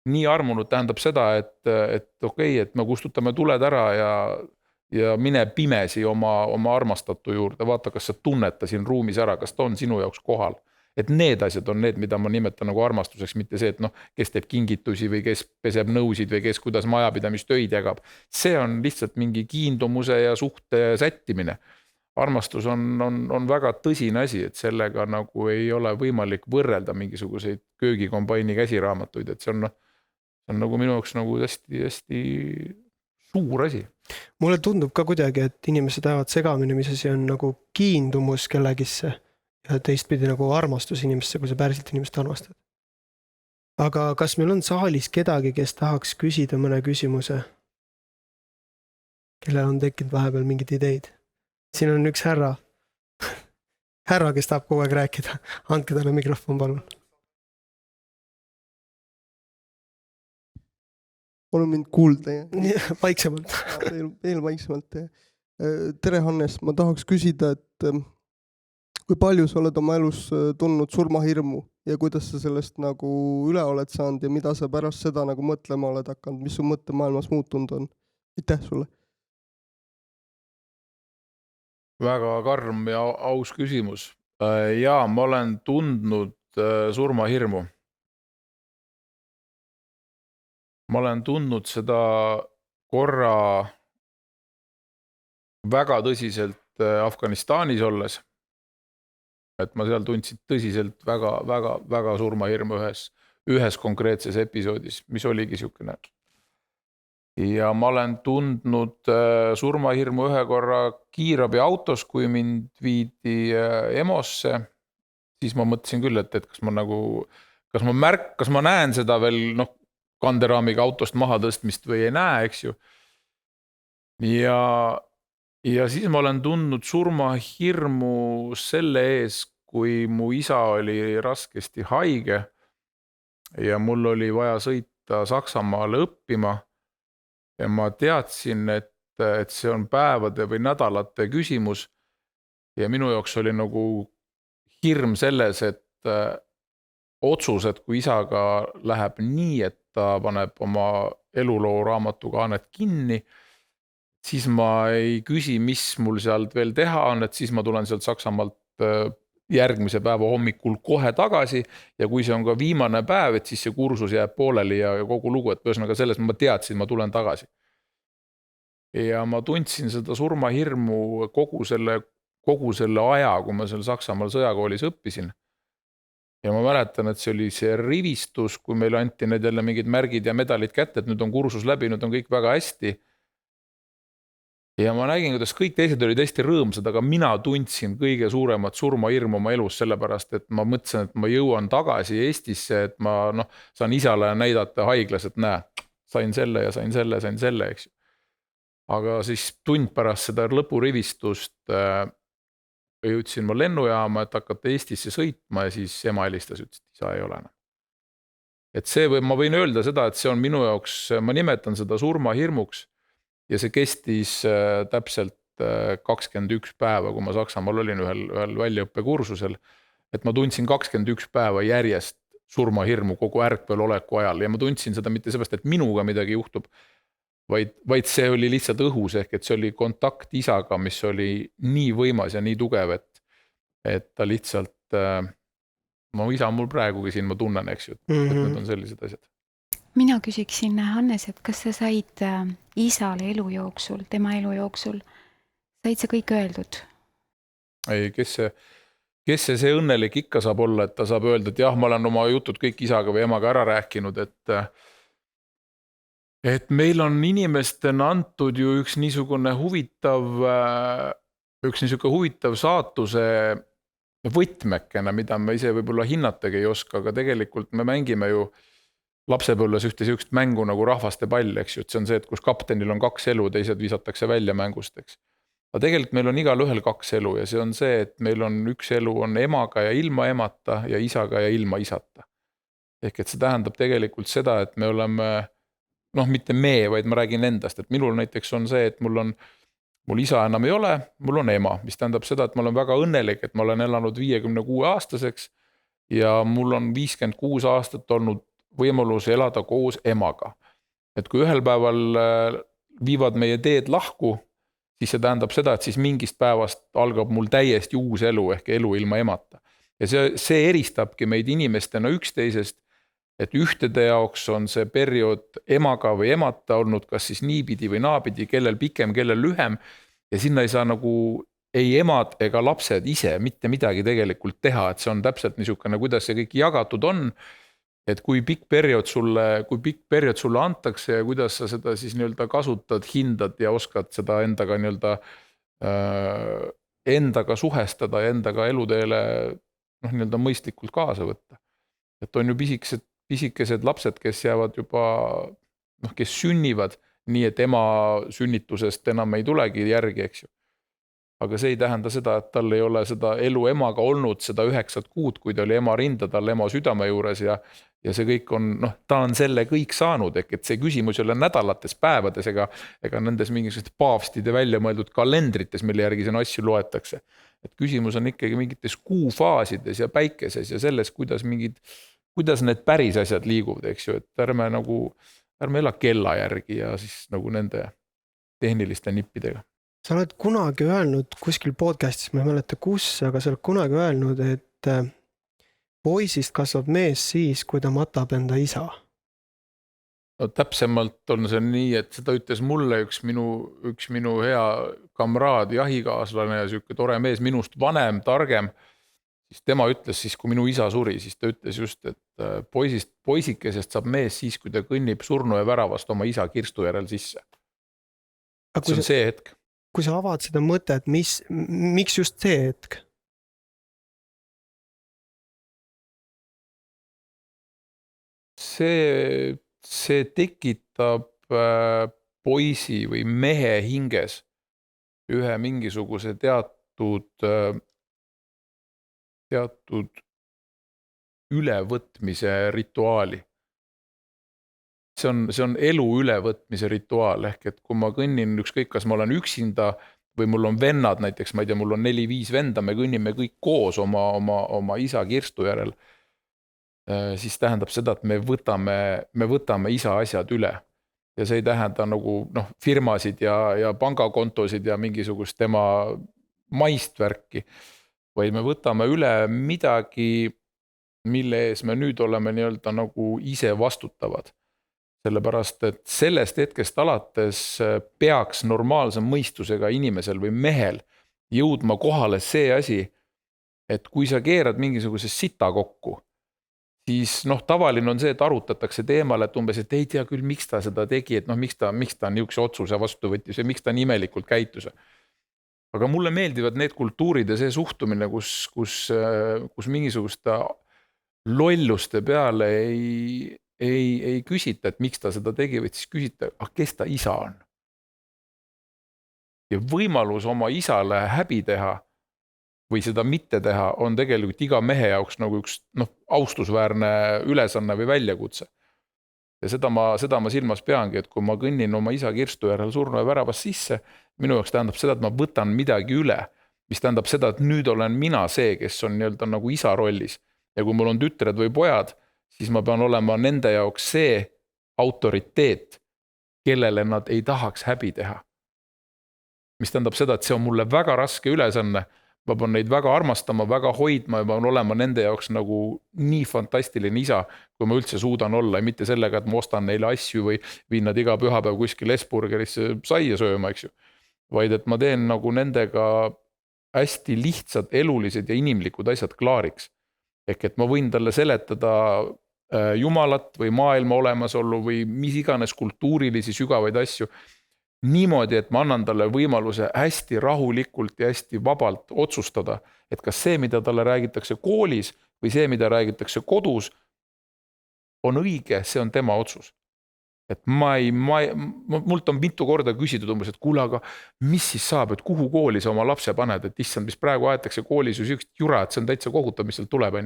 nii armunud tähendab seda, et okei, et me kustutame tuled ära ja mine pimesi oma armastatu juurde. Vaata, kas sa tunned ta siin ruumis ära, kas ta on sinu jaoks kohal. Et need asjad on need, mida ma nimetan nagu armastuseks, mitte see, et kes teeb kingitusi või kes peseb nõusid või kes kuidas majapidamistöid jagab. See on lihtsalt mingi kiindumuse ja suhte sättimine. Armastus on väga tõsine asi, et sellega nagu ei ole võimalik võrrelda mingisuguseid köögikombaini käsiraamatuid, et see on nagu minu jaoks nagu hästi suur asi. Mulle tundub ka kuidagi, et inimesed ajavad segamini, mis asi on nagu kiindumus kellegisse ja teistpidi nagu armastus inimesse, kui sa päriselt inimest armastad. Aga kas meil on saalis kedagi, kes tahaks küsida mõne küsimuse? Kellel on tekkinud vahepeal mingid ideid? Siin on üks härra, kes tahab kogu aeg rääkida. Andke talle mikrofon, palun. On mind kuulda, jah? Vaiksemalt. Veel vaiksemalt. Tere, Hannes, ma tahaks küsida, et kui palju sa oled oma elus tundnud surmahirmu ja kuidas sa sellest nagu üle oled saanud ja mida sa pärast seda nagu mõtlema oled hakanud, mis su mõttemaailmas muutunud on? Aitäh sulle! Väga karm ja aus küsimus. Jaa, ma olen tundnud surmahirmu. Ma olen tundnud seda korra väga tõsiselt Afganistanis olles. Et ma seal tundsin tõsiselt väga surmahirmu ühes konkreetses episoodis, mis oligi siukene. Ja ma olen tundnud surmahirmu ühe korra kiirabi autos, kui mind viidi EMO-sse. Siis ma mõtlesin küll, et kas ma näen seda veel kanderaamiga autost maha tõstmist või ei näe, eks ju. Ja siis ma olen tundnud surmahirmu selle ees, kui mu isa oli raskesti haige ja mul oli vaja sõita Saksamaale õppima ja ma teadsin, et see on päevade või nädalate küsimus ja minu jaoks oli nagu hirm selles, et otsus, et kui isaga läheb nii, et ta paneb oma eluloo raamatukaanet kinni, siis ma ei küsi, mis mul sealt veel teha on, et siis ma tulen sealt Saksamaalt järgmise päeva hommikul kohe tagasi ja kui see on ka viimane päev, et siis see kursus jääb pooleli ja kogu lugu, et ühesõnaga selles ma teadsin, ma tulen tagasi. Ja ma tundsin seda surmahirmu kogu selle aja, kui ma seal Saksamaal sõjakoolis õppisin. Ja ma mäletan, et see oli see rivistus, kui meil anti need jälle mingid märgid ja medalid kätte, et nüüd on kursus läbi, nüüd on kõik väga hästi. Ja ma nägin, kuidas kõik teised olid hästi rõõmsad, aga mina tundsin kõige suuremat surmahirmu oma elus sellepärast, et ma mõtlesin, et ma jõuan tagasi Eestisse, et ma saan isale näidata haiglas, et näe, sain selle ja sain selle, eks ju. Aga siis tund pärast seda lõpurivistust jõudsin ma lennujaama, et hakata Eestisse sõitma ja siis ema helistas, ütles, et isa ei ole enam. Et ma võin öelda seda, et see on minu jaoks, ma nimetan seda surmahirmuks ja see kestis täpselt 21 päeva, kui ma Saksamaal olin ühel väljaõppekursusel, et ma tundsin 21 päeva järjest surmahirmu kogu ärkvel oleku ajal ja ma tundsin seda mitte seepärast, et minuga midagi juhtub, vaid see oli lihtsalt õhus ehk et see oli kontakt isaga, mis oli nii võimas ja nii tugev, et ta lihtsalt, isa mul praegugi siin, ma tunnen, eks ju, et need on sellised asjad. Mina küsiksin, Hannes, et kas sa said isale elu jooksul, tema elu jooksul, said sa kõik öeldud? Ei, kes see õnnelik ikka saab olla, et ta saab öelda, et jah, ma olen oma jutud kõik isaga või emaga ära rääkinud, et meil on inimestena antud ju üks niisugune huvitav saatuse võtmekene, mida me ise võib-olla hinnatagi ei oska, aga tegelikult me mängime ju lapsepõlves ühte sellist mängu nagu rahvaste pall, eks ju, et see on see, et kus kaptenil on 2 elu, teised visatakse välja mängust, eks. Aga tegelikult meil on igal ühel 2 elu ja see on see, et meil on üks elu on emaga ja ilma emata ja isaga ja ilma isata. Ehk et see tähendab tegelikult seda, et me oleme, mitte me, vaid ma räägin endast, et minul näiteks on see, et mul isa enam ei ole, mul on ema, mis tähendab seda, et ma olen väga õnnelik, et ma olen elanud 56 aastaseks ja mul on 56 aastat olnud võimalus elada koos emaga. Et kui ühel päeval viivad meie teed lahku, siis see tähendab seda, et siis mingist päevast algab mul täiesti uus elu ehk elu ilma emata. Ja see eristabki meid inimestena üksteisest, et ühtede jaoks on see periood emaga või emata olnud kas siis niipidi või naapidi, kellel pikem, kellel lühem ja sinna ei saa nagu ei emad ega lapsed ise mitte midagi tegelikult teha, et see on täpselt niisugune, kuidas see kõik jagatud on, et kui pikk periood sulle antakse ja kuidas sa seda siis nii-öelda kasutad, hindad ja oskad seda endaga suhestada ja endaga eluteele nii-öelda mõistlikult kaasa võtta. Et on ju pisikesed lapsed, kes jäävad juba, kes sünnivad nii, et ema sünnitusest enam ei tulegi järgi, eks ju. Aga see ei tähenda seda, et tal ei ole seda elu emaga olnud seda 9 kuud, kui ta oli ema rinda, tal ema südame juures ja see kõik on, ta on selle kõik saanud, et see küsimus ei ole nädalates, päevades ega nendes mingisugused paavstide välja mõeldud kalendrites, mille järgi siin asju loetakse. Et küsimus on ikkagi mingites kuufaasides ja päikeses ja selles, kuidas need päris asjad liiguvad, eks ju, et ärme ela kella järgi ja siis nagu nende tehniliste nippidega. Sa oled kunagi öelnud kuskil podcastis, ma ei mäleta kus, aga sa oled kunagi öelnud, et poisist kasvab mees siis, kui ta matab enda isa. No täpsemalt on see nii, et seda ütles mulle üks minu hea kamraad, jahikaaslane ja siuke tore mees, minust vanem, targem. Siis tema ütles siis, kui minu isa suri, siis ta ütles just, et poisikesest saab mees siis, kui ta kõnnib surnu ja väravast oma isa kirstu järel sisse. See on see hetk. Kui sa avad seda mõtet, miks just see hetk? See tekitab poisi või mehe hinges ühe mingisuguse teatud ülevõtmise rituaali. see on elu ülevõtmise rituaal, ehk et kui ma kõnnin ükskõik, kas ma olen üksinda või mul on vennad, näiteks ma ei tea, mul on 4-5 venda, me kõnnime kõik koos oma isa kirstu järel, siis tähendab seda, et me võtame isa asjad üle. Ja see ei tähenda nagu firmasid ja pangakontosid ja mingisugust tema maist värki, vaid me võtame üle midagi, mille ees me nüüd oleme nii-öelda nagu ise vastutavad. Sellepärast, et sellest hetkest alates peaks normaalse mõistusega inimesel või mehel jõudma kohale see asi, et kui sa keerad mingisuguse sita kokku, siis tavaline on see, et arutatakse teemale, et umbes, et ei tea küll, miks ta seda tegi, et miks ta niisuguse otsuse vastu võttis ja miks ta nii imelikult käitus. Aga mulle meeldivad need kultuurid ja see suhtumine, kus mingisuguste lolluste peale ei küsita, et miks ta seda tegi, vaid siis küsita, kes ta isa on. Ja võimalus oma isale häbi teha või seda mitte teha on tegelikult iga mehe jaoks nagu üks austusväärne ülesanne või väljakutse. Ja seda ma silmas peangi, et kui ma kõnnin oma isa kirstu järel surnuaia väravas sisse, minu jaoks tähendab seda, et ma võtan midagi üle, mis tähendab seda, et nüüd olen mina see, kes on nii-öelda nagu isa rollis. Ja kui mul on tütred või pojad, siis ma pean olema nende jaoks see autoriteet, kellele nad ei tahaks häbi teha. Mis tähendab seda, et see on mulle väga raske ülesanne, ma pean neid väga armastama, väga hoidma ja ma pean olema nende jaoks nagu nii fantastiline isa, kui ma üldse suudan olla ja mitte sellega, et ma ostan neile asju või viin nad iga pühapäev kuskil Esburgerisse saia sööma, eks ju. Vaid et ma teen nagu nendega hästi lihtsad elulised ja inimlikud asjad klaariks. Ehk et ma võin talle seletada jumalat või maailma olemasolu või mis iganes kultuurilisi sügavaid asju niimoodi, et ma annan talle võimaluse hästi rahulikult ja hästi vabalt otsustada, et kas see, mida talle räägitakse koolis või see, mida räägitakse kodus, on õige, see on tema otsus. Et mult on mitu korda küsitud umbes, et kuule, aga mis siis saab, et kuhu kooli sa oma lapse paned, et issand, mis praegu aetakse koolis ju sükst jura, et see on täitsa kohutav, mis seal tuleb.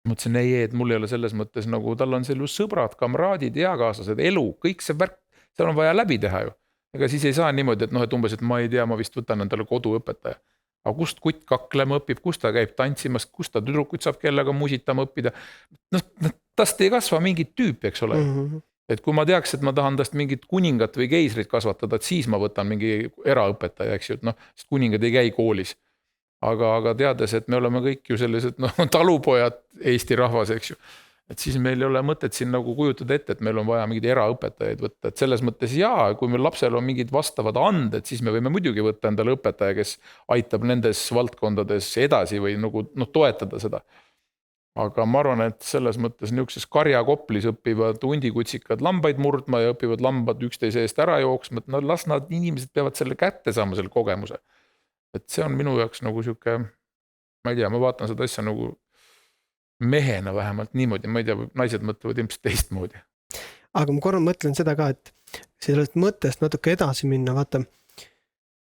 Mõtlesin, ei, et mul ei ole selles mõttes nagu, tal on selline sõbrad, kamraadid, eakaaslased, elu, kõik see värk, seal on vaja läbi teha ju. Ega siis ei saa niimoodi, et umbes, et ma ei tea, ma vist võtan endale koduõpetaja. Aga kust kutt kaklema õpib, kust ta käib tantsimast, kust ta tüdrukuid saab kellega musitama õppida. Tast ei kasva mingit tüüpi, eks ole. Et kui ma teaks, et ma tahan tast mingit kuningat või keisrit kasvatada, et siis ma võtan mingi eraõpetaja, eks ju, sest kuningad ei käi koolis. Aga teades, et me oleme kõik ju sellised talupojad Eesti rahvas, eks ju. Et siis meil ei ole mõtet siin nagu kujutada ette, et meil on vaja mingid eraõpetajaid võtta. Et selles mõttes jaa, kui meil lapsel on mingid vastavad anded, siis me võime muidugi võtta endale õpetaja, kes aitab nendes valdkondades edasi või nagu toetada seda. Aga ma arvan, et selles mõttes niisuguses karjakoplis õpivad hundikutsikad lambaid murdma ja õpivad lambad üksteise eest ära jooksma, et las nad inimesed peavad selle kätte saama, selle kogemuse. Et see on minu jaoks nagu siuke, ma ei tea, ma vaatan seda asja nagu mehena vähemalt niimoodi, ma ei tea, naised mõtlevad ilmselt teistmoodi. Aga ma korra mõtlen seda ka, et sellest mõttest natuke edasi minna, vaata,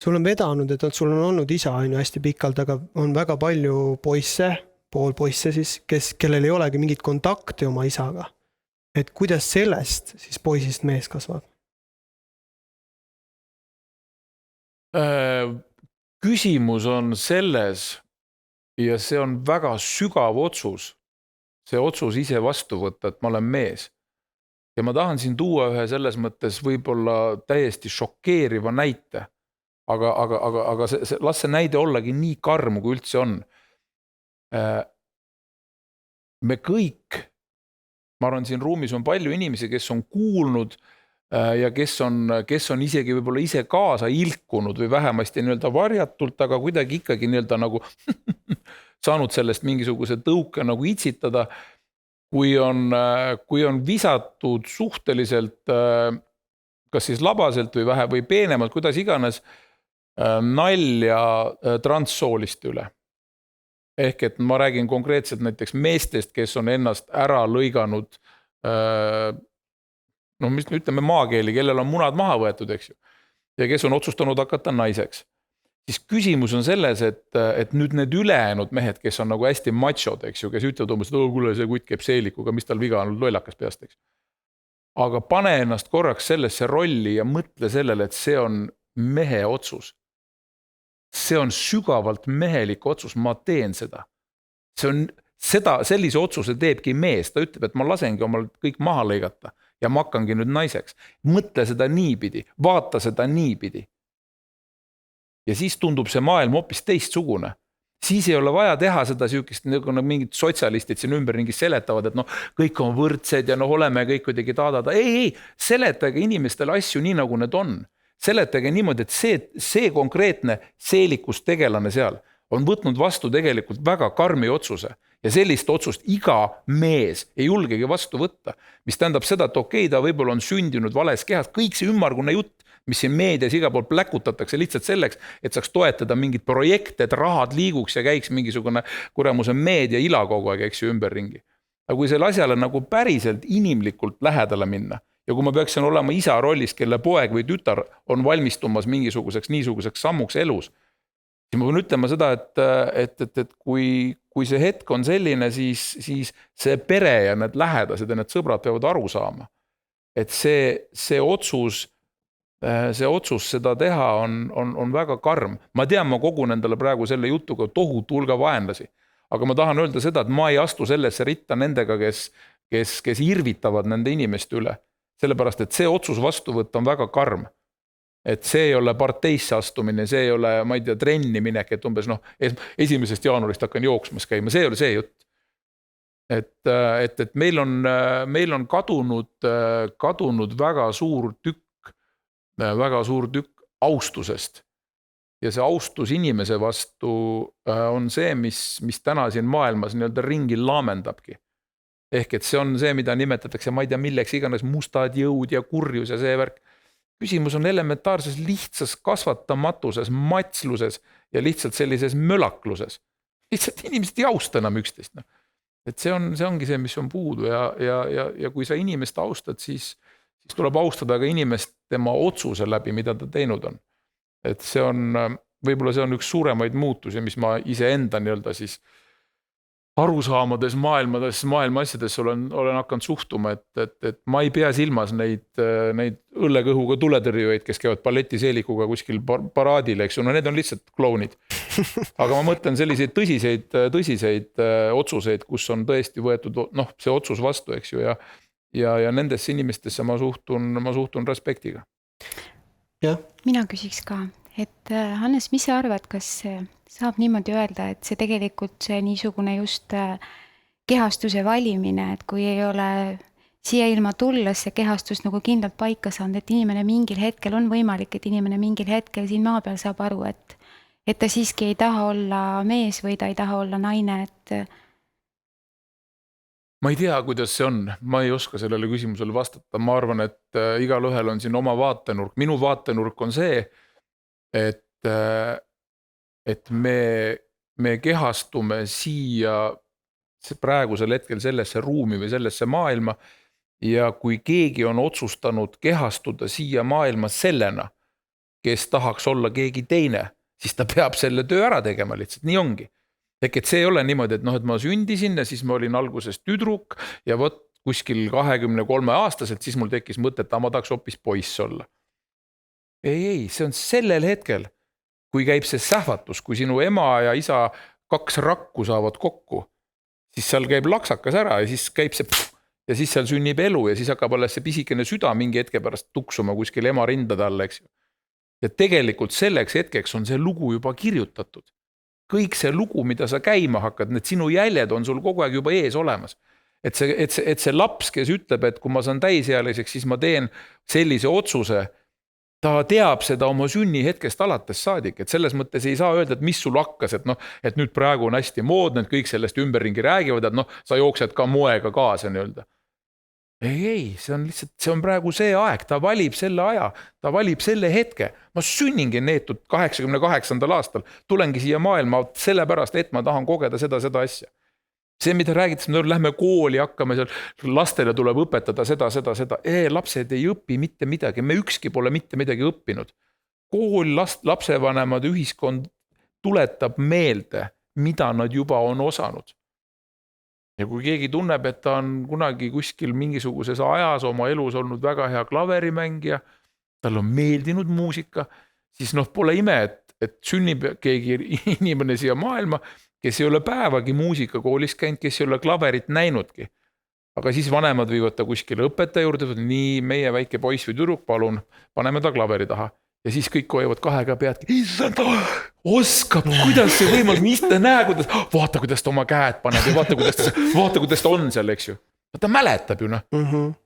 sul on vedanud, et sul on olnud isa hästi pikalt, aga on väga palju poisse, pool poisse siis, kellel ei olegi mingit kontakti oma isaga. Et kuidas sellest siis poisist mees kasvab? Küsimus on selles, ja see on väga sügav otsus, see otsus ise vastu võtta, et ma olen mees. Ja ma tahan siin tuua ühe selles mõttes võib-olla täiesti šokeeriva näite, aga las see näide ollagi nii karm, kui üldse on. Me kõik, ma arvan, siin ruumis on palju inimesi, kes on kuulnud ja kes on isegi võib-olla ise kaasa ilkunud või vähemasti nii-öelda varjatult, aga kuidagi ikkagi nii-öelda nagu saanud sellest mingisuguse tõuke nagu itsitada, kui on visatud suhteliselt kas siis labaselt või vähe või peenemalt, kuidas iganes nalja transsooliste üle. Ehk et ma räägin konkreetselt näiteks meestest, kes on ennast ära lõiganud mis ütleme maakeeli, kellel on munad maha võetud, eks ju, ja kes on otsustanud hakata naiseks. Siis küsimus on selles, et nüüd need ülejäänud mehed, kes on nagu hästi machod, eks ju, kes ütlevad umbes, et kuule, see kutt käib seelikuga, mis tal viga on lollakas peast, eks. aga pane ennast korraks sellesse rolli ja mõtle sellele, et see on mehe otsus. See on sügavalt mehelik otsus, ma teen seda. Sellise otsuse teebki mees, ta ütleb, et ma lasengi omal kõik maha lõigata ja ma hakkangi nüüd naiseks. Mõtle seda niipidi, vaata seda niipidi. Ja siis tundub see maailm hoopis teistsugune. Siis ei ole vaja teha seda süükist, nagu mingid sotsialistid siin ümberringi seletavad, et kõik on võrdsed ja oleme kõik kuidagi taadada. Ei, seletage inimestele asju nii, nagu need on. Seletage niimoodi, et see konkreetne seelikus tegelane seal on võtnud vastu tegelikult väga karmi otsuse. Ja sellist otsust iga mees ei julgegi vastu võtta. Mis tähendab seda, et okei, ta võib-olla on sündinud vales kehas. Kõik see ümmargune jutt, mis siin meedias iga pool pläkutatakse lihtsalt selleks, et saaks toetada mingid projekte, et rahad liiguks ja käiks mingisugune kuramuse meedia ila kogu aeg, eks ju, ümberringi. Aga kui selle asjale nagu päriselt inimlikult lähedale minna ja kui ma peaksin olema isa rollis, kelle poeg või tütar on valmistumas mingisuguseks niisuguseks sammuks elus, siis ma võin ütlema seda, et kui see hetk on selline, siis see pere ja need lähedased ja need sõbrad peavad aru saama, et see otsus seda teha on väga karm. Ma tean, ma kogun endale praegu selle jutuga tohutu hulga vaenlasi, aga ma tahan öelda seda, et ma ei astu sellesse ritta nendega, kes irvitavad nende inimeste üle, sellepärast, et see otsus vastu võtta on väga karm. Et see ei ole parteisse astumine, see ei ole, ma ei tea, trenni minek, et umbes 1. jaanuarist hakkan jooksmas käima, see ei ole see jutt. Et meil on kadunud väga suur tükk austusest. Ja see austus inimese vastu on see, mis täna siin maailmas nii-öelda ringi laamendabki. Ehk et see on see, mida nimetatakse, ma ei tea, milleks iganes mustad jõud ja kurjus ja see värk. Küsimus on elementaarses lihtsas kasvatamatuses, matsluses ja lihtsalt sellises mölakluses. Lihtsalt inimesed ei austa enam üksteist. Et see ongi see, mis on puudu ja kui sa inimest austad, siis tuleb austada ka inimest tema otsuse läbi, mida ta teinud on. Et võib-olla see on üks suuremaid muutusi, mis ma ise enda nii-öelda siis arusaamades maailma asjades olen hakanud suhtuma, et ma ei pea silmas neid õllekõhuga tuletõrjujaid, kes käivad balletiseelikuga kuskil paraadil, eks ju, need on lihtsalt klounid. Aga ma mõtlen selliseid tõsiseid otsuseid, kus on tõesti võetud see otsus vastu, eks ju, ja nendesse inimestesse ma suhtun respektiga. Jah. Mina küsiks ka, et Hannes, mis sa arvad, kas saab niimoodi öelda, et see tegelikult see niisugune just kehastuse valimine, et kui ei ole siia ilma tulles see kehastus nagu kindlalt paika saanud, et inimene mingil hetkel on võimalik, et inimene mingil hetkel siin maa peal saab aru, et ta siiski ei taha olla mees või ta ei taha olla naine, et ma ei tea, kuidas see on, ma ei oska sellele küsimusele vastata, ma arvan, et igal ühel on siin oma vaatenurk, minu vaatenurk on see, et me kehastume siia praegusel hetkel sellesse ruumi või sellesse maailma ja kui keegi on otsustanud kehastuda siia maailma sellena, kes tahaks olla keegi teine, siis ta peab selle töö ära tegema lihtsalt, nii ongi. Ehk et see ei ole niimoodi, et ma sündisin ja siis ma olin alguses tüdruk ja võt kuskil 23 aastaselt, siis mul tekkis mõte, et ma tahaks hoopis poiss olla. Ei, see on sellel hetkel, kui käib see sähvatus, kui sinu ema ja isa 2 rakku saavad kokku, siis seal käib laksakas ära ja siis käib see ja siis seal sünnib elu ja siis hakkab alles see pisikene süda mingi hetke pärast tuksuma kuskil ema rindade all, eks ju. Ja tegelikult selleks hetkeks on see lugu juba kirjutatud. Kõik see lugu, mida sa käima hakkad, need sinu jäljed on sul kogu aeg juba ees olemas. Et see laps, kes ütleb, et kui ma saan täisealiseks, siis ma teen sellise otsuse, ta teab seda oma sünni hetkest alates saadik, et selles mõttes ei saa öelda, et mis sul hakkas, et nüüd praegu on hästi moodne, et kõik sellest ümberringi räägivad, et sa jooksed ka moega kaasa nii-öelda. Ei, see on praegu see aeg, ta valib selle aja, ta valib selle hetke. Ma sünningi neetud 88. aastal, tulengi siia maailma sellepärast, et ma tahan kogeda seda asja. See, mida räägitakse, me lähme kooli, hakkame seal, lastele tuleb õpetada seda. Lapsed ei õpi mitte midagi, me ükski pole mitte midagi õppinud. Kool, lapsevanemad, ühiskond tuletab meelde, mida nad juba on osanud. Ja kui keegi tunneb, et ta on kunagi kuskil mingisuguses ajas oma elus olnud väga hea klaverimängija, tal on meeldinud muusika, siis pole ime, et sünnib keegi inimene siia maailma, kes ei ole päevagi muusikakoolis käinud, kes ei ole klaverit näinudki. Aga siis vanemad viivad ta kuskile õpetaja juurde, nii meie väike poiss või tüdruk, palun, paneme ta klaveri taha. Ja siis kõik hoiavad kahega peadki, issand, oskab, kuidas see võimalik, mis ta näe, vaata, kuidas ta oma käed paneb ja vaata, kuidas ta on seal, eks ju. Ta mäletab ju,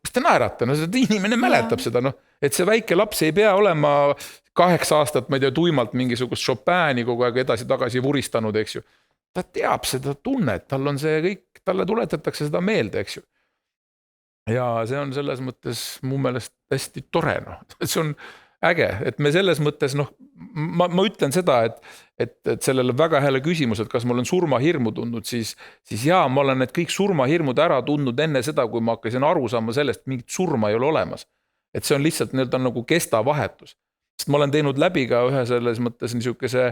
Kas ta naerata, inimene mäletab seda, et see väike laps ei pea olema 8 aastat, ma ei tea, tuimalt mingisugust Chopini kogu aeg edasi-tagasi vuristanud, eks ju. Ta teab seda tunnet, tal on see kõik, talle tuletatakse seda meelde, eks ju. Ja see on selles mõttes mu meelest hästi tore, see on äge, et me selles mõttes, ma ütlen seda, et sellele väga hääle küsimus, et kas ma olen surmahirmu tundnud, siis jaa, ma olen need kõik surmahirmud ära tundnud enne seda, kui ma hakkasin aru saama sellest, mingit surma ei ole olemas. Et see on lihtsalt nagu kestavahetus. Sest ma olen teinud läbi ka ühe selles mõttes niisuguse,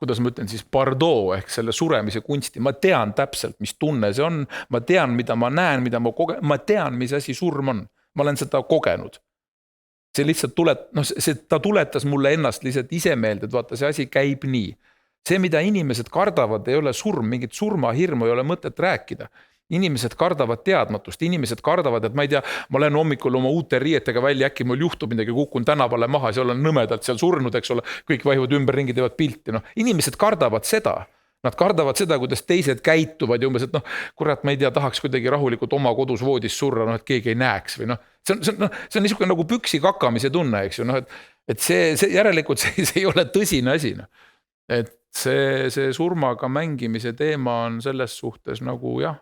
kuidas ma ütlen siis, pardoo ehk selle suremise kunsti. Ma tean täpselt, mis tunne see on, ma tean, mida ma näen, mida ma tean, mis asi surm on. Ma olen seda kogenud. See lihtsalt ta tuletas mulle ennast lihtsalt ise meelde, et vaata, see asi käib nii. See, mida inimesed kardavad, ei ole surm, mingit surmahirmu ei ole mõtet rääkida. Inimesed kardavad teadmatust, inimesed kardavad, et ma ei tea, ma lähen hommikul oma uute riietega välja, äkki mul juhtub midagi, kukun tänavale maha, seal on nõmedalt seal surnud, eks ole, kõik vahivad ümberringi, teevad pilti. Inimesed kardavad seda. Nad kardavad seda, kuidas teised käituvad ja umbes, et kurat, ma ei tea, tahaks kuidagi rahulikult oma kodus voodis surra, et keegi ei näeks või see on niisugune nagu püksi kakkamise tunne, eks ju, et see järelikult see ei ole tõsine asi. Et see surmaga mängimise teema on selles suhtes nagu jah,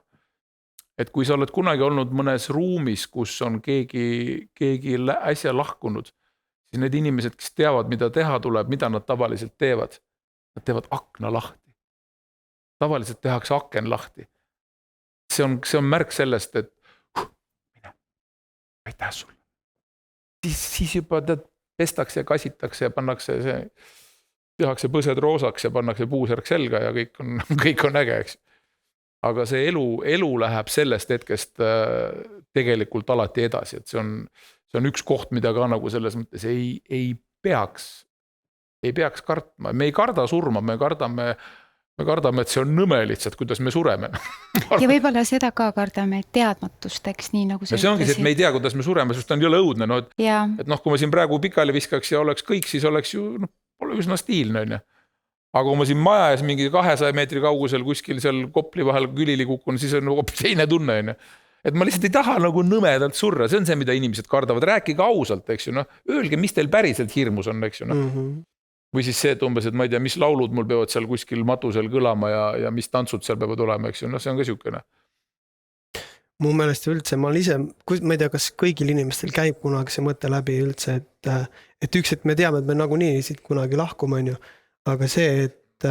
et kui sa oled kunagi olnud mõnes ruumis, kus on keegi äsja lahkunud, siis need inimesed, kes teavad, mida teha tuleb, mida nad tavaliselt teevad, nad teevad akna lahti. Tavaliselt tehakse aken lahti. See on märk sellest, et mine, aitäh sulle. Siis juba pestakse ja kasitakse ja pannakse tehakse põsed roosaks ja pannakse puusärk selga ja kõik on äge, eks. Aga see elu läheb sellest hetkest tegelikult alati edasi, et see on üks koht, mida ka nagu selles mõttes ei peaks kartma. Me ei karda surma, me kardame, et see on nõme lihtsalt, kuidas me sureme. Ja võib-olla seda ka kardame teadmatust, eks nii nagu see ongi see, et me ei tea, kuidas me sureme, sest on jõle õudne. Et kui ma siin praegu pikali viskaks ja oleks kõik, siis oleks ju pole üsna stiilne. Aga kui ma siin maja ees mingi 200 meetri kaugusel kuskil seal kopli vahel külili kukun, siis on teine tunne. Et ma lihtsalt ei taha nagu nõmedalt surra, see on see, mida inimesed kardavad. Rääkige ausalt, eks ju, öelge, mis teil päriselt hirmus on, eks ju, Või siis see, et umbes, et ma ei tea, mis laulud mul peavad seal kuskil matusel kõlama ja mis tantsud seal peavad olema, eks ju, see on ka siukene. Mu meelest üldse, ma ei tea, kas kõigil inimestel käib kunagi see mõte läbi üldse, et üks, et me teame, et me nagunii siit kunagi lahkume, aga see, et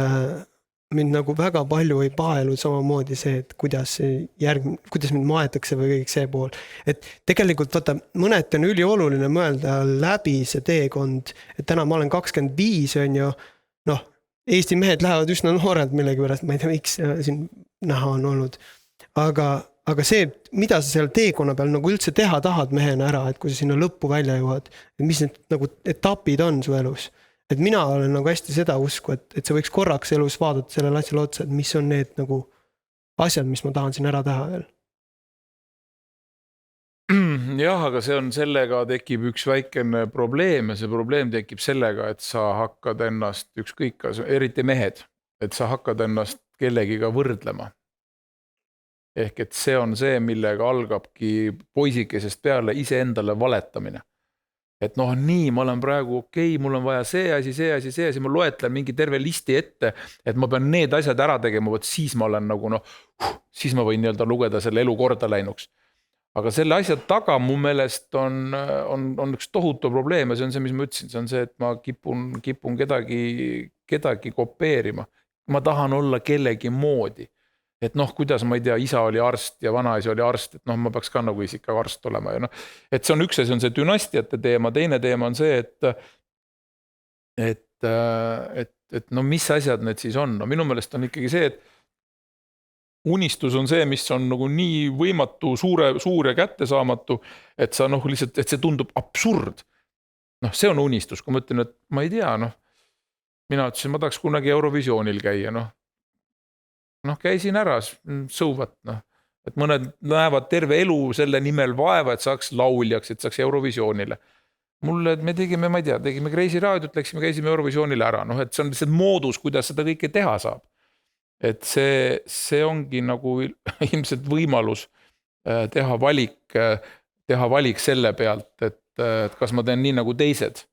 mind nagu väga palju ei paelu samamoodi see, et kuidas mind maetakse või kõik see pool. Et tegelikult vaata, mõneti on ülioluline mõelda läbi see teekond, et täna ma olen 25, on ju, Eesti mehed lähevad üsna noored millegi pärast, ma ei tea, miks siin näha on olnud. Aga see, mida sa seal teekonna peal nagu üldse teha tahad mehena ära, et kui sa sinna lõppu välja jõuad, mis need nagu etapid on su elus. Et mina olen nagu hästi seda usku, et sa võiks korraks elus vaadata sellele asjale otsa, et mis on need nagu asjad, mis ma tahan siin ära teha veel. Jah, aga sellega tekib üks väikene probleem ja see probleem tekib sellega, et sa hakkad ennast ükskõik, eriti mehed, et sa hakkad ennast kellegiga võrdlema. Ehk et see on see, millega algabki poisikesest peale iseendale valetamine. Et nii, ma olen praegu okei, mul on vaja see asi, ma loetlen mingi terve listi ette, et ma pean need asjad ära tegema, siis ma olen nagu siis ma võin nii-öelda lugeda selle elu korda läinuks. Aga selle asja taga mu meelest on üks tohutu probleem ja see on see, mis ma ütlesin, see on see, et ma kipun kedagi kopeerima. Ma tahan olla kellegi moodi. Et kuidas ma ei tea, isa oli arst ja vanaisa oli arst, et ma peaks ka nagu isika arst olema. Ja et see on üks asi, on see dünastiate teema, teine teema on see, et mis asjad need siis on. Minu meelest on ikkagi see, unistus on see, mis on nagu nii võimatu, suur ja kättesaamatu, et sa lihtsalt, et see tundub absurd. See on unistus, kui ma ütlen, et ma ei tea, mina ütlesin, ma tahaks kunagi Eurovisioonil käia, käisin ära, sõuvat, et mõned näevad terve elu selle nimel vaeva, et saaks lauljaks, et saaks Eurovisioonile. Mulle, et me tegime, ma ei tea, tegime Kreisi raadiot, läksime, käisime Eurovisioonile ära, et see on lihtsalt moodus, kuidas seda kõike teha saab. Et see ongi nagu ilmselt võimalus teha valik selle pealt, et kas ma teen nii nagu teised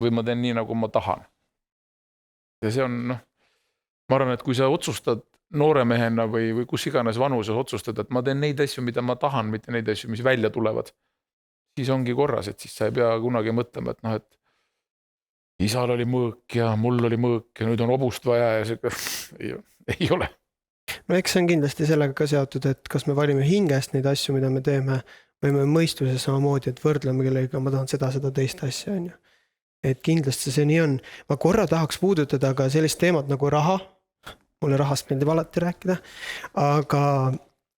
või ma teen nii nagu ma tahan. Ja see on, ma arvan, et kui sa otsustad noore mehena või kus iganes vanuses otsustad, et ma teen neid asju, mida ma tahan, mitte neid asju, mis välja tulevad, siis ongi korras, et siis sa ei pea kunagi mõtlema, et isal oli mõõk ja mul oli mõõk ja nüüd on obust vaja ja see ei ole. Eks see on kindlasti sellega ka seotud, et kas me valime hingest neid asju, mida me teeme, või me mõistuses samamoodi, et võrdleme kellega, ma tahan seda teist asja, on ju. Et kindlasti see nii on. Ma korra tahaks puudutada ka sellist teemat nagu raha. Mulle rahast meeldib alati rääkida, aga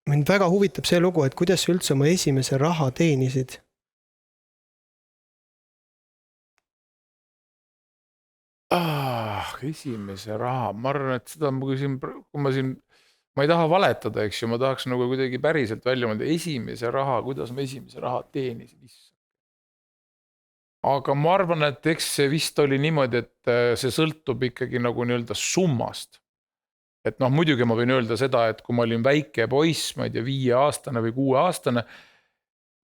mind väga huvitab see lugu, et kuidas sa üldse oma esimese raha teenisid? Esimese raha, ma arvan, et seda ma ei taha valetada, eks ju, ma tahaks nagu kuidagi päriselt välja mõelda, esimese raha, kuidas ma esimese raha teenisin. Aga ma arvan, et eks see vist oli niimoodi, et see sõltub ikkagi nagu nii-öelda summast. Et muidugi ma võin öelda seda, et kui ma olin väike poiss, ma ei tea, 5-aastane või 6-aastane,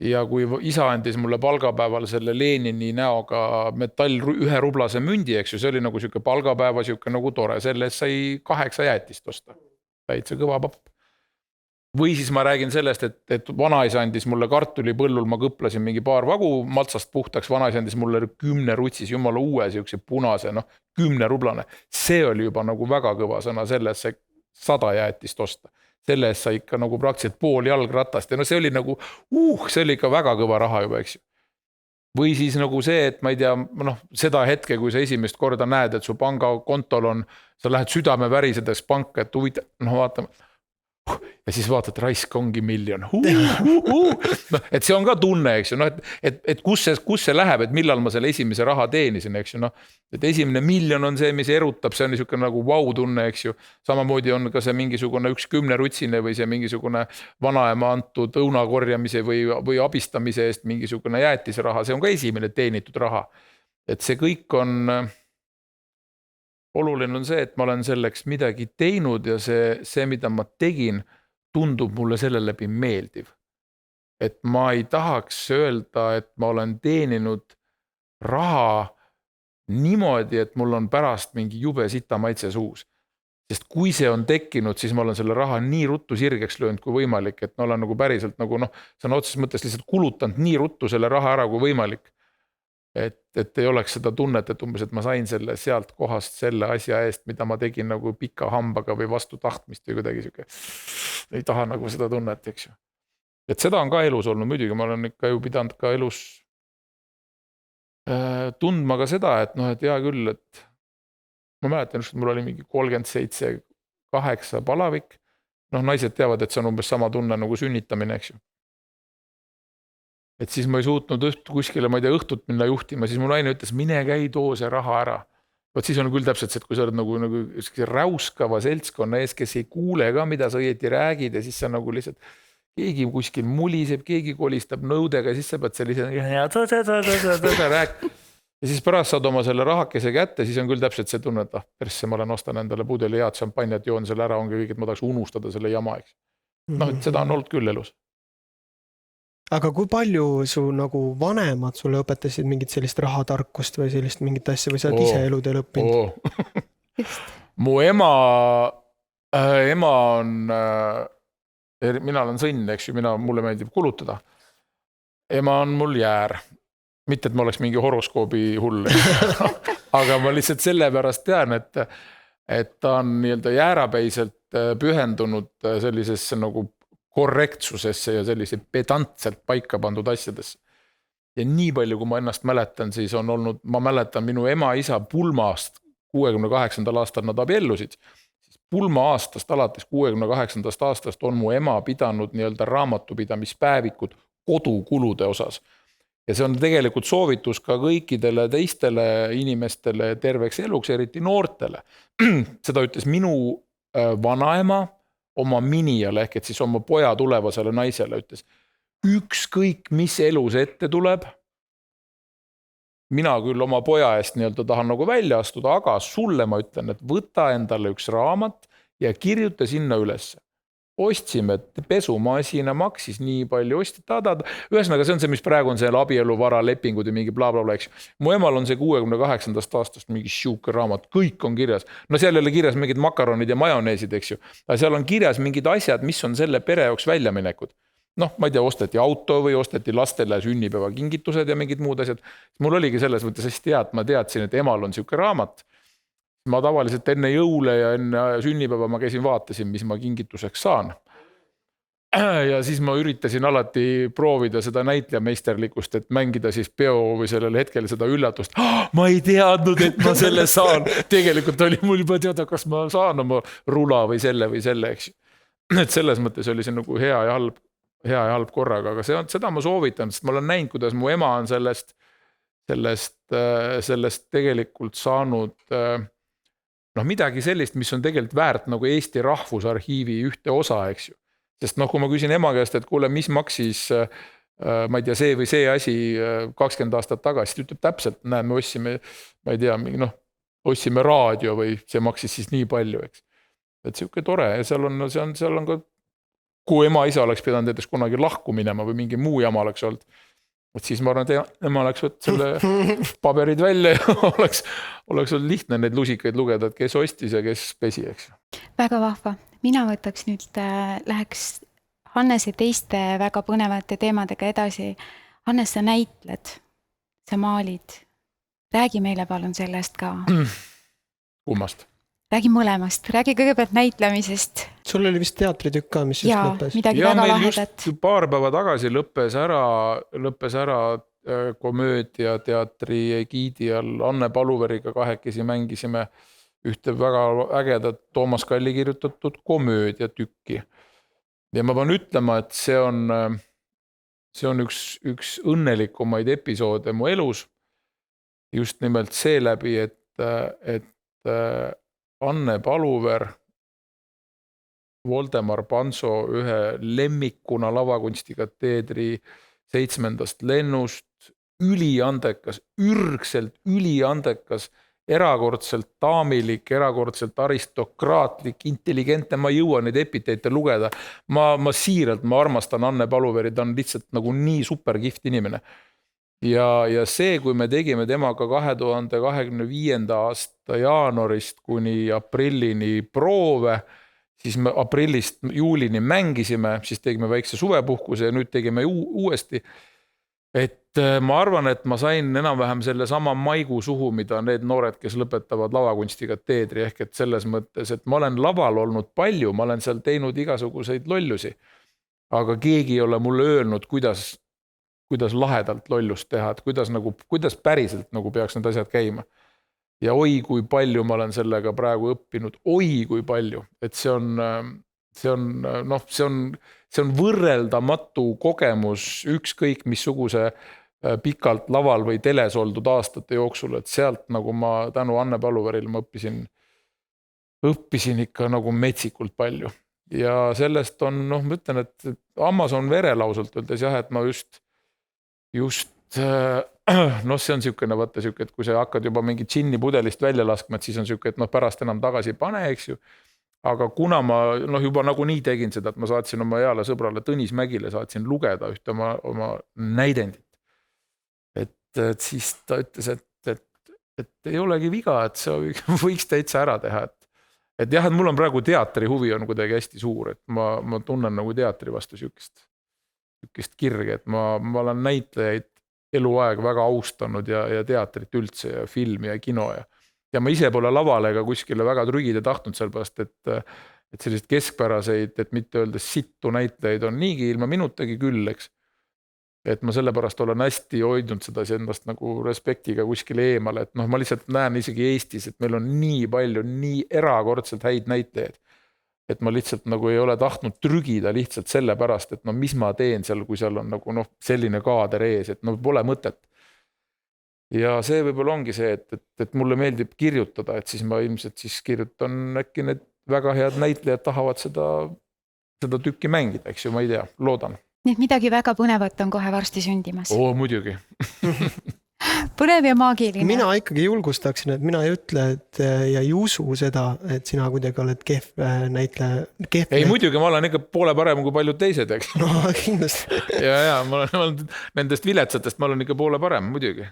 ja kui isa andis mulle palgapäeval selle Lenini näoga metall 1 rublase mündi, eks ju, see oli nagu siuke palgapäeva siuke nagu tore, selle sai 8 jäätist osta. Täitsa kõva papp. Või siis ma räägin sellest, et vanaisa andis mulle kartuli põllul, ma kõplasin mingi paar vagu matsast puhtaks, vanaisa andis mulle 10 rutsis, jumala uue, siukse punase, 10 rublane. See oli juba nagu väga kõva sõna, selle eest sai 100 jäätist osta. Selle eest sai ikka nagu praktiliselt pool jalgratast ja see oli nagu, see oli ikka väga kõva raha juba, eks ju. Või siis nagu see, et ma ei tea, seda hetke, kui sa esimest korda näed, et su pangakontol on, sa lähed südame värisedes panka, et huvita, vaatame, ja siis vaatad, raisk ongi miljon. Et see on ka tunne, eks ju, et kus see läheb, et millal ma selle esimese raha teenisin, eks ju, et esimene miljon on see, mis erutab, see on niisugune nagu vau tunne, eks ju. Samamoodi on ka see mingisugune 10 rutsine või see mingisugune vanaema antud õuna korjamise või abistamise eest mingisugune jäätisraha, see on ka esimene teenitud raha. Et see kõik on... Oluline on see, et ma olen selleks midagi teinud ja see, mida ma tegin, tundub mulle selle läbi meeldiv. Et ma ei tahaks öelda, et ma olen teeninud raha niimoodi, et mul on pärast mingi jube sita maitse suus. Sest kui see on tekkinud, siis ma olen selle raha nii ruttu sirgeks löönud kui võimalik, et ma olen nagu päriselt nagu see on otseses mõttes lihtsalt kulutanud nii ruttu selle raha ära kui võimalik. Et ei oleks seda tunnet, et umbes, et ma sain selle sealt kohast selle asja eest, mida ma tegin nagu pika hambaga või vastu tahtmist või kuidagi siuke. Ei taha nagu seda tunnet, eks ju. Et seda on ka elus olnud, muidugi ma olen ikka ju pidanud ka elus tundma ka seda, et et hea küll, et ma mäletan, et mul oli mingi 37-8 palavik. Naised teavad, et see on umbes sama tunne nagu sünnitamine, eks ju. Et siis ma ei suutnud kuskile, ma ei tea, õhtut minna juhtima, siis mu naine ütles, mine käi too see raha ära. Võt siis on küll täpselt see, et kui sa oled nagu räuskava seltskonna ees, kes ei kuule ka, mida sa õieti räägid ja siis sa nagu lihtsalt keegi kuskil muliseb, keegi kolistab nõudega ja siis sa pead sellised rääk. Ja siis pärast saad oma selle rahakese kätte, siis on küll täpselt see tunne, et persse ma olen ostan endale pudeli head šampanjat, joon selle ära, ongi kõik, et ma tahaks unustada selle jama, eks. Et seda on olnud küll elus. Aga kui palju su nagu vanemad sulle õpetasid mingit sellist rahatarkust või sellist mingit asja või sa oled ise eludel õppinud? Mu ema on, mina olen sõnn, eks ju, mulle meeldib kulutada. Ema on mul jäär. Mitte, et ma oleks mingi horoskoobi hull. Aga ma lihtsalt sellepärast tean, et ta on nii-öelda jäärapäiselt pühendunud sellisesse nagu korrektsusesse ja sellise pedantselt paika pandud asjadesse. Ja nii palju, kui ma ennast mäletan, siis on olnud, ma mäletan minu ema isa pulmast 68. aastal nad abiellusid. Siis pulma aastast, alates 68. aastast on mu ema pidanud nii-öelda raamatupidamispäevikud kodukulude osas. Ja see on tegelikult soovitus ka kõikidele teistele inimestele terveks eluks, eriti noortele. Seda ütles minu vanaema oma minijale, ehk et siis oma poja tulevasele naisele ütles, ükskõik mis elus ette tuleb, mina küll oma poja eest nii-öelda tahan nagu välja astuda, aga sulle ma ütlen, et võta endale üks raamat ja kirjuta sinna üles. Ostsime pesumasina, maksis nii palju, ühesõnaga see on see, mis praegu on see abieluvara lepingud ja mingi blablabla, eks. Mu emal on see 68. aastast mingi siuke raamat, kõik on kirjas. No seal ei ole kirjas mingid makaronid ja majoneesid, eks ju. Aga seal on kirjas mingid asjad, mis on selle pere jaoks väljaminekud. Noh, ma ei tea, osteti auto või osteti lastele sünnipäeva kingitused ja mingid muud asjad. Mul oligi selles mõttes hästi hea, et ma teadsin, et emal on siuke raamat. Ma tavaliselt enne jõule ja enne sünnipäeva ma käisin vaatasin, mis ma kingituseks saan. Ja siis ma üritasin alati proovida seda näitlejameisterlikkust, et mängida siis peo või sellel hetkel seda üllatust. Ma ei teadnud, et ma selle saan. Tegelikult oli mul juba teada, kas ma saan oma rula või selle, eks. Et selles mõttes oli see nagu hea ja halb korraga, aga seda ma soovitan, sest ma olen näinud, kuidas mu ema on sellest tegelikult saanud midagi sellist, mis on tegelikult väärt nagu Eesti Rahvusarhiivi ühte osa, eks ju. Sest kui ma küsin ema käest, et kuule, mis maksis, ma ei tea, see või see asi 20 aastat tagasi, ütleb täpselt, näe, me ossime, ma ei tea, ossime raadio või see maksis siis nii palju, eks. Et siuke tore ja seal on ka, kui ema-isa oleks pidanud näiteks kunagi lahku minema või mingi muu jama oleks olnud, et siis ma arvan, et ema oleks võtta selle paberid välja ja oleks olnud lihtne neid lusikaid lugeda, et kes ostis ja kes pesi, eks. Väga vahva. Mina võtaks nüüd, läheks Hannese teiste väga põnevate teemadega edasi. Hannes, sa näitled, sa maalid. Räägi meile palun sellest ka. Kummast? Räägi mõlemast. Räägi kõigepealt näitlemisest. Sul oli vist teatritükk ka, mis just lõppes. Midagi väga lahedat. Just paar päeva tagasi lõppes ära komöödiateatri egiidi all Anne Paluveriga kahekesi mängisime ühte väga ägedat Toomas Kalli kirjutatud komöödiatükki. Ja ma pean ütlema, et see on üks õnnelikumaid episoode mu elus. Just nimelt seeläbi, et Anne Paluver, Voldemar Panso ühe lemmikuna lavakunstiga teedri 7. lennust, üliandekas, ürgselt üliandekas, erakordselt daamilik, erakordselt aristokraatlik, intelligentne, ma ei jõua neid epiteete lugeda. Ma siiralt, ma armastan Anne Paluveri, ta on lihtsalt nagu nii superkiht inimene. Ja see, kui me tegime temaga 2025. aasta jaanuarist kuni aprillini proove, siis me aprillist juulini mängisime, siis tegime väikse suvepuhkuse ja nüüd tegime uuesti. Et ma arvan, et ma sain enam-vähem selle sama maigu suhu, mida need noored, kes lõpetavad lavakunstiga teedri, ehk et selles mõttes, et ma olen laval olnud palju, ma olen seal teinud igasuguseid lollusi, aga keegi ei ole mulle öelnud, kuidas lahedalt lollust teha, et kuidas päriselt nagu peaks need asjad käima. Ja oi, kui palju ma olen sellega praegu õppinud, oi, kui palju, et see on võrreldamatu kogemus ükskõik missuguse pikalt laval või teles oldud aastate jooksul, et sealt nagu ma tänu Anne Paluveril ma õppisin ikka nagu metsikult palju. Ja sellest on, ma ütlen, et Amazon verelausult öeldes jah, et ma just see on siukene, vaata siuke, et kui sa hakkad juba mingi džinni pudelist välja laskma, et siis on siuke, et pärast enam tagasi pane, eks ju. Aga kuna ma juba nagu nii tegin seda, et ma saatsin oma heale sõbrale Tõnis Mägile, saatsin lugeda ühte oma näidendit. Et siis ta ütles, et ei olegi viga, et see võiks täitsa ära teha. Et jah, et mul on praegu teatri huvi on kuidagi hästi suur, et ma tunnen nagu teatri vastu siukest kirge, et ma olen näitlejaid eluaeg väga austanud ja teatrit üldse ja filmi ja kino ja ma ise pole lavale ega kuskile väga trügida tahtnud sellepärast, et sellised keskpäraseid, et mitte öeldes sittu näitlejaid on niigi ilma minutagi küll, eks. Et ma sellepärast olen hästi hoidnud seda endast nagu respektiga kuskile eemale, et ma lihtsalt näen isegi Eestis, et meil on nii palju, nii erakordselt häid näitlejaid. et ma lihtsalt nagu ei ole tahtnud trügida lihtsalt sellepärast, et no mis ma teen seal, kui seal on nagu noh, selline kaader ees, et no pole mõtet. Ja see võib-olla ongi see, et mulle meeldib kirjutada, et siis ma ilmselt siis kirjutan, äkki need väga head näitlejad tahavad seda tükki mängida, eks ju, ma ei tea, loodan. Nii et midagi väga põnevat on kohe varsti sündimas. Muidugi. Põnev ja maagiline. Mina ikkagi julgustaksin, et mina ei ütle ja ei usu seda, et sina kuidagi oled kehv näitleja. Ei, muidugi, ma olen ikka poole parem kui paljud teised, eks. No kindlasti. Ja ma olen nendest viletsatest, ma olen ikka poole parem, muidugi.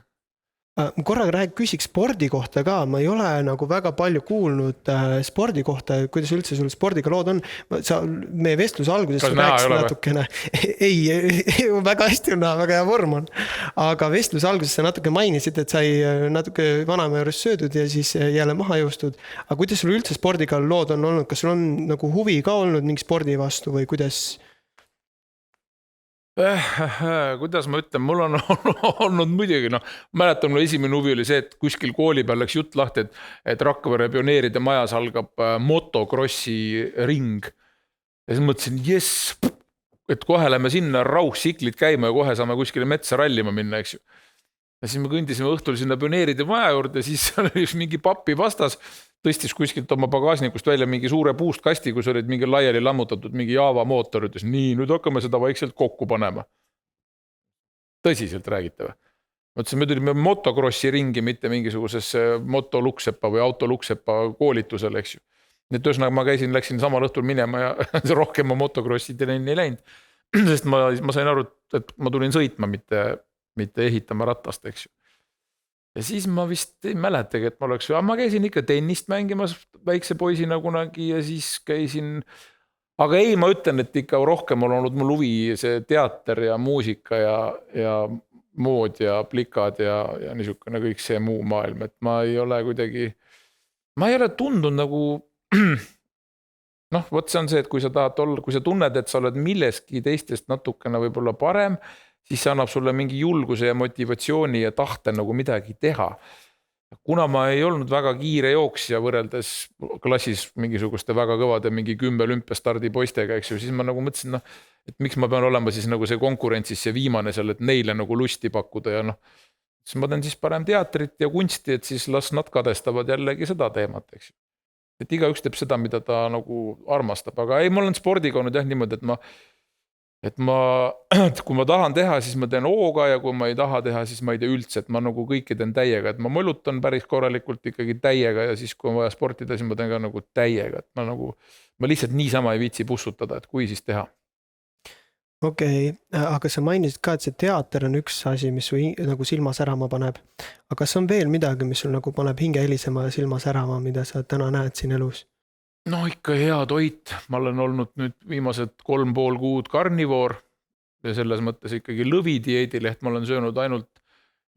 Korraga küsiks spordi kohta ka, ma ei ole nagu väga palju kuulnud spordi kohta, kuidas üldse sul spordiga lood on. Meie vestluse alguses rääkis natukene. Ei, väga hästi on, väga hea vorm on. Aga vestluse alguses sa natuke mainisid, et sai natuke vanaema juures söödud ja siis jälle maha jõustud. Aga kuidas sul üldse spordiga lood on olnud? Kas sul on nagu huvi ka olnud mingi spordi vastu või kuidas? Kuidas ma ütlen, mul on olnud muidugi, mäletan, mul esimene huvi oli see, et kuskil kooli peal läks jutt lahti, et Rakvere pioneeride majas algab motokrossi ring. Ja siis mõtlesin, jess, et kohe lähme sinna rauhsiklid käima ja kohe saame kuskile metsa rallima minna, eks ju. Ja siis me kõndisime õhtul sinna pioneeride maja juurde, siis oli mingi papi vastas, tõstis kuskilt oma pagasnikust välja mingi suure puust kasti, kus olid mingi laiali lammutatud mingi Java mootor, ütles, nii, nüüd hakkame seda vaikselt kokku panema. Tõsiselt räägitava. Mõtlesin, me tulime motokrossi ringi, mitte mingisugusesse motoluksepa või autoluksepa koolitusele, eks ju. Nüüd ühesõnaga ma läksin samal õhtul minema ja rohkem ma motokrossi trenni ei läinud, sest ma sain aru, et ma tulin sõitma, mitte ehitama ratast, eks ju. Ja siis ma vist ei mäletagi, et ma käisin ikka tennist mängimas väikse poisina kunagi ja siis käisin, aga ei, ma ütlen, et ikka rohkem on olnud mul huvi see teater ja muusika ja mood ja plikad ja niisugune kõik see muu maailm, et ma ei ole tundnud nagu, vot see on see, et kui sa tahad olla, kui sa tunned, et sa oled milleski teistest natukene võib-olla parem, siis see annab sulle mingi julguse ja motivatsiooni ja tahte nagu midagi teha. Kuna ma ei olnud väga kiire jooksja võrreldes klassis mingisuguste väga kõvade mingi 10 olümpiastardi poistega, eks ju, siis ma nagu mõtlesin, et miks ma pean olema siis nagu see konkurentsis see viimane seal, et neile nagu lusti pakkuda ja siis ma teen siis parem teatrit ja kunsti, et siis las nad kadestavad jällegi seda teemat, eks ju. Et igaüks teeb seda, mida ta nagu armastab, aga ei, mul on spordiga olnud jah niimoodi, et kui ma tahan teha, siis ma teen hooga ja kui ma ei taha teha, siis ma ei tea üldse, et ma nagu kõike teen täiega, et ma molutan päris korralikult ikkagi täiega ja siis kui on vaja sportida, siis ma teen ka nagu täiega, et ma lihtsalt niisama ei viitsi pussutada, et kui siis teha. Okei, aga sa mainisid ka, et see teater on üks asi, mis su nagu silma särama paneb. Aga kas on veel midagi, mis sul nagu paneb hinge helisema ja silma särama, mida sa täna näed siin elus? No ikka hea toit, ma olen olnud nüüd viimased 3,5 kuud karnivoor ja selles mõttes ikkagi lõvidieedil, ehk ma olen söönud ainult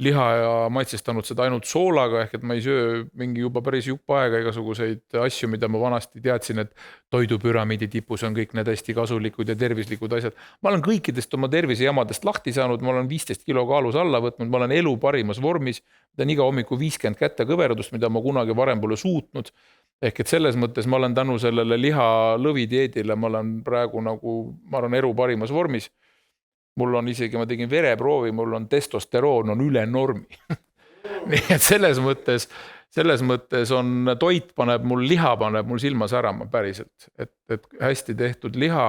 liha ja maitsestanud seda ainult soolaga, ehk et ma ei söö mingi juba päris jupp aega igasuguseid asju, mida ma vanasti teadsin, et toidupüramiidi tipus on kõik need hästi kasulikud ja tervislikud asjad. Ma olen kõikidest oma tervisejamadest lahti saanud, ma olen 15 kilo kaalus alla võtnud, ma olen elu parimas vormis, teen iga hommiku 50 kätte kõverdust, mida ma kunagi varem pole suutnud. Ehk et selles mõttes ma olen tänu sellele liha lõvidieedile, ma olen praegu nagu, ma olen elu parimas vormis. Mul on isegi, ma tegin vereproovi, mul on testosteroon on üle normi. Nii et selles mõttes on toit liha paneb mul silma särama päriselt, et hästi tehtud liha.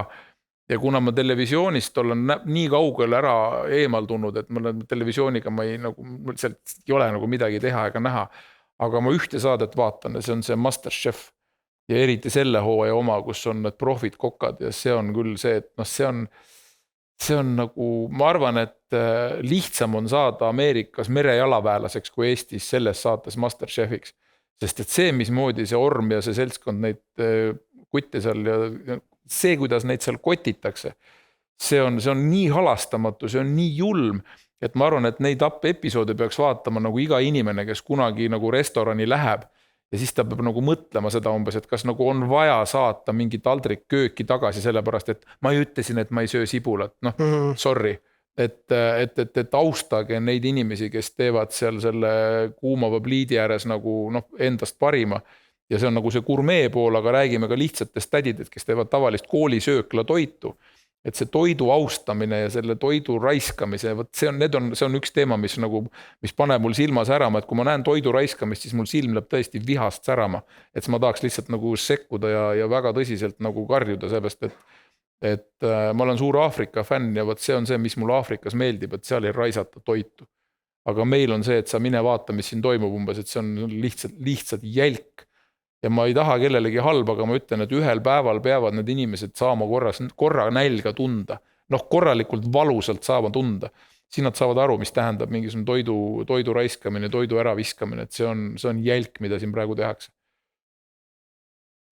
Ja kuna ma televisioonist olen nii kaugel ära eemaldunud, et ma televisiooniga ma ei ole nagu midagi teha ega näha. Aga ma ühte saadet vaatan ja see on see MasterChef ja eriti selle hooaja oma, kus on need profid kokad ja see on küll see, et see on nagu, ma arvan, et lihtsam on saada Ameerikas merejalaväelaseks kui Eestis selles saates MasterChefiks, sest et see, mismoodi see orm ja see seltskond neid kutte seal ja see, kuidas neid seal kotitakse, see on nii halastamatu, see on nii julm, et ma arvan, et neid episoode peaks vaatama nagu iga inimene, kes kunagi nagu restorani läheb ja siis ta peab nagu mõtlema seda umbes, et kas nagu on vaja saata mingi taldrik kööki tagasi sellepärast, et ma ei ütlesin, et ma ei söö sibulat, sorry, et austage neid inimesi, kes teevad seal selle kuumava pliidi ääres nagu endast parima ja see on nagu see gurmee pool, aga räägime ka lihtsatest tädidest, kes teevad tavalist koolisöökla toitu. Et see toidu austamine ja selle toidu raiskamise, see on üks teema, mis paneb mul silma särama, et kui ma näen toidu raiskamist, siis mul silm läheb tõesti vihast särama, et ma tahaks lihtsalt nagu sekkuda ja väga tõsiselt nagu karjuda, sellepärast et ma olen suur Aafrika fänn ja see on see, mis mul Aafrikas meeldib, et seal ei raisata toitu. Aga meil on see, et sa mine vaata, mis siin toimub umbes, et see on lihtsalt jälk. Ja ma ei taha kellelegi halba, aga ma ütlen, et ühel päeval peavad need inimesed saama korra nälga tunda. Korralikult valusalt saama tunda. Siin nad saavad aru, mis tähendab mingisugune toidu raiskamine, toidu äraviskamine, et see on jälk, mida siin praegu tehakse.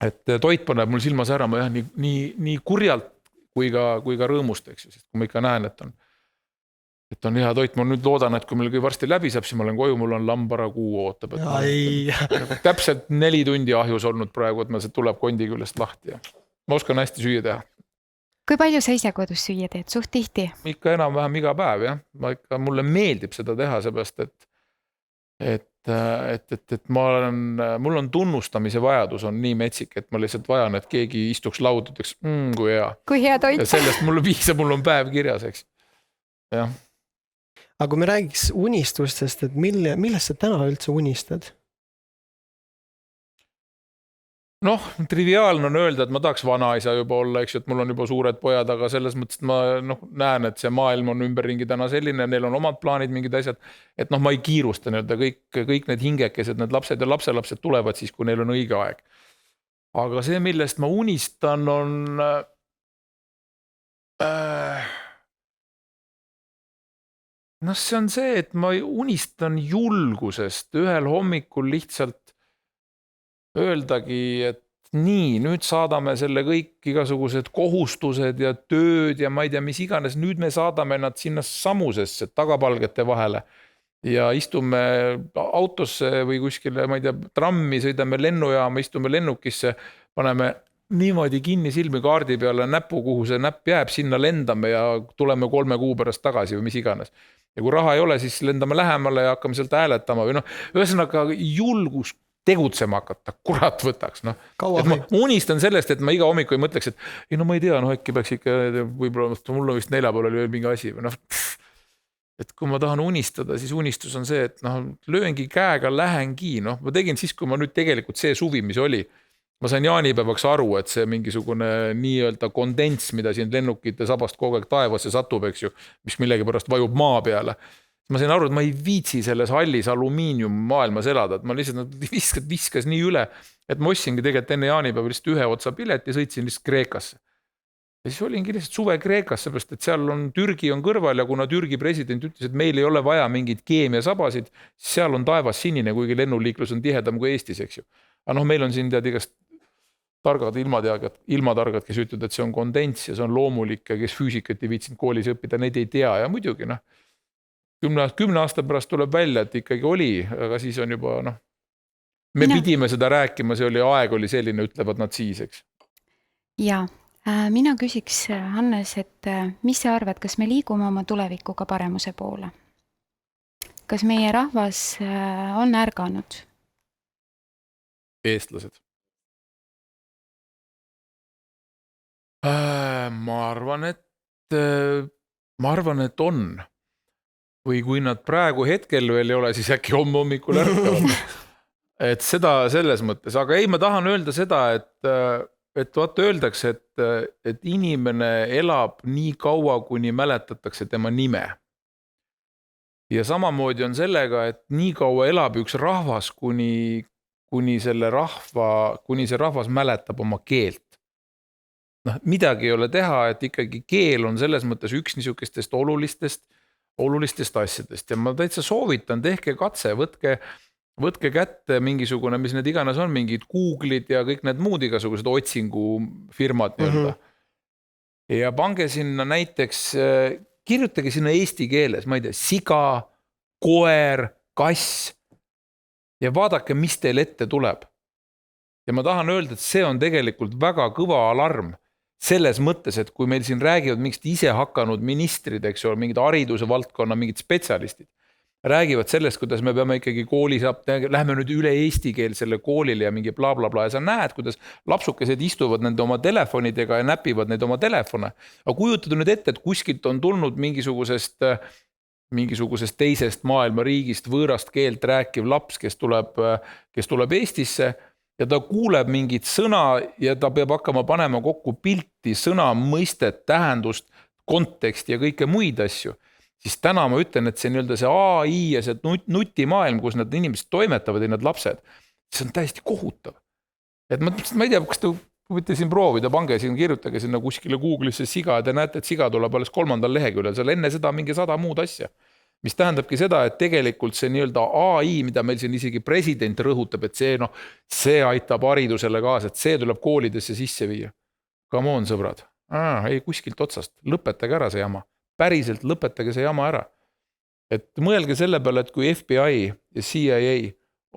Et toit paneb mul silmas ära, ma nii kurjalt kui ka rõõmust, eks ju, sest kui ma ikka näen, et on hea toit, ma nüüd loodan, et kui meil varsti läbi saab, siis ma olen koju, mul on lambarakuu ootab. Täpselt 4 tundi ahjus olnud praegu, et see tuleb kondi küljest lahti ja ma oskan hästi süüa teha. Kui palju sa ise kodus süüa teed, suht tihti? Ikka enam-vähem iga päev, jah. Mulle meeldib seda teha, seepärast, et mul on tunnustamise vajadus on nii metsik, et ma lihtsalt vajan, et keegi istuks lauda, ütleks, kui hea. Kui hea toit. Ja sellest mulle piisab, mul on päev kirjas, eks. Jah. Aga kui me räägiks unistustest, et millest sa täna üldse unistad? Triviaalne on öelda, et ma tahaks vanaisa juba olla, eks ju, et mul on juba suured pojad, aga selles mõttes, et ma näen, et see maailm on ümberringi täna selline, neil on omad plaanid, mingid asjad, et ma ei kiirusta nii-öelda, kõik need hingekesed, need lapsed ja lapselapsed tulevad siis, kui neil on õige aeg. Aga see, millest ma unistan, on see on see, et ma unistan julgusest ühel hommikul lihtsalt öeldagi, et nii, nüüd saadame selle kõik igasugused kohustused ja tööd ja ma ei tea, mis iganes, nüüd me saadame nad sinna samusesse tagapalgete vahele ja istume autosse või kuskile, ma ei tea, trammi, sõidame lennujaama, istume lennukisse, paneme niimoodi kinni silmi kaardi peale näpu, kuhu see näpp jääb, sinna lendame ja tuleme 3 kuu pärast tagasi või mis iganes. Ja kui raha ei ole, siis lendame lähemale ja hakkame sealt hääletama või ühesõnaga julgus tegutsema hakata, kurat võtaks. Ma unistan sellest, et ma iga hommiku ei mõtleks, et ma ei tea, äkki peaks ikka, võib-olla mul on vist neljapäeval oli veel mingi asi. Et kui ma tahan unistada, siis unistus on see, et lööngi käega, lähengi. Ma tegin siis, kui ma nüüd tegelikult see suvi, mis oli, ma sain jaanipäevaks aru, et see mingisugune nii-öelda kondents, mida siin lennukite sabast kogu aeg taevasse satub, eks ju, mis millegi pärast vajub maa peale. Ma sain aru, et ma ei viitsi selles hallis alumiinium maailmas elada, et ma lihtsalt viskas nii üle, et ma ostsingi tegelikult enne jaanipäeva lihtsalt ühe otsa pilet ja sõitsin lihtsalt Kreekasse. Ja siis olingi lihtsalt suve Kreekas, seepärast, et seal Türgi on kõrval ja kuna Türgi president ütles, et meil ei ole vaja mingid keemiasabasid, siis seal on taevas sinine, kuigi lennuliiklus on tihedam kui Eestis, eks ju. Aga meil on siin tead igast targad ilmatargad, kes ütlevad, et see on kondents ja see on loomulik ja kes füüsikat ei viitsinud koolis õppida, neid ei tea ja muidugi 10 aasta pärast tuleb välja, et ikkagi oli, aga siis on juba me pidime seda rääkima, aeg oli selline, ütlevad nad siis, eks. Ja, mina küsiks, Hannes, et mis sa arvad, kas me liigume oma tulevikuga paremuse poole? Kas meie rahvas on ärganud? Eestlased. Ma arvan, et on. Või kui nad praegu hetkel veel ei ole, siis äkki hommikul ärkavad. Et seda selles mõttes. Aga ei, ma tahan öelda seda, et vaata öeldakse, et inimene elab nii kaua, kuni mäletatakse tema nime. Ja samamoodi on sellega, et nii kaua elab üks rahvas, kuni see rahvas mäletab oma keelt. Midagi ei ole teha, et ikkagi keel on selles mõttes üks niisugustest olulistest asjadest ja ma täitsa soovitan, tehke katse, võtke kätte mingisugune, mis need iganes on, mingid Google'id ja kõik need muud igasugused otsingufirmad nii-öelda. Ja pange sinna näiteks, kirjutage sinna eesti keeles, ma ei tea, siga, koer, kass ja vaadake, mis teil ette tuleb. Ja ma tahan öelda, et see on tegelikult väga kõva alarm. Selles mõttes, et kui meil siin räägivad mingid ise hakanud ministrid, eks ole, mingid hariduse valdkonna, mingid spetsialistid, räägivad sellest, kuidas me peame ikkagi koolis, lähme nüüd üle eestikeelsele koolile ja mingi bla bla bla ja sa näed, kuidas lapsukesed istuvad nende oma telefonidega ja näpivad neid oma telefone. Aga kujutada nüüd ette, et kuskilt on tulnud mingisugusest teisest maailma riigist võõrast keelt rääkiv laps, kes tuleb Eestisse ja ta kuuleb mingit sõna ja ta peab hakkama panema kokku pilti, sõna, mõistet, tähendust, konteksti ja kõike muid asju. Siis täna ma ütlen, et see nii-öelda see AI ja see nutimaailm, kus need inimesed toimetavad ja need lapsed, see on täiesti kohutav. Et ma ei tea, kas te võite siin proovida, pange siin, kirjutage sinna kuskile Google'isse siga ja te näete, et siga tuleb alles 3. leheküljel, seal enne seda mingi 100 muud asja. Mis tähendabki seda, et tegelikult see nii-öelda AI, mida meil siin isegi president rõhutab, et see aitab haridusele kaasa, et see tuleb koolidesse sisse viia. Come on, sõbrad. Ei kuskilt otsast, lõpetage ära see jama. Päriselt lõpetage see jama ära. Et mõelge selle peale, et kui FBI ja CIA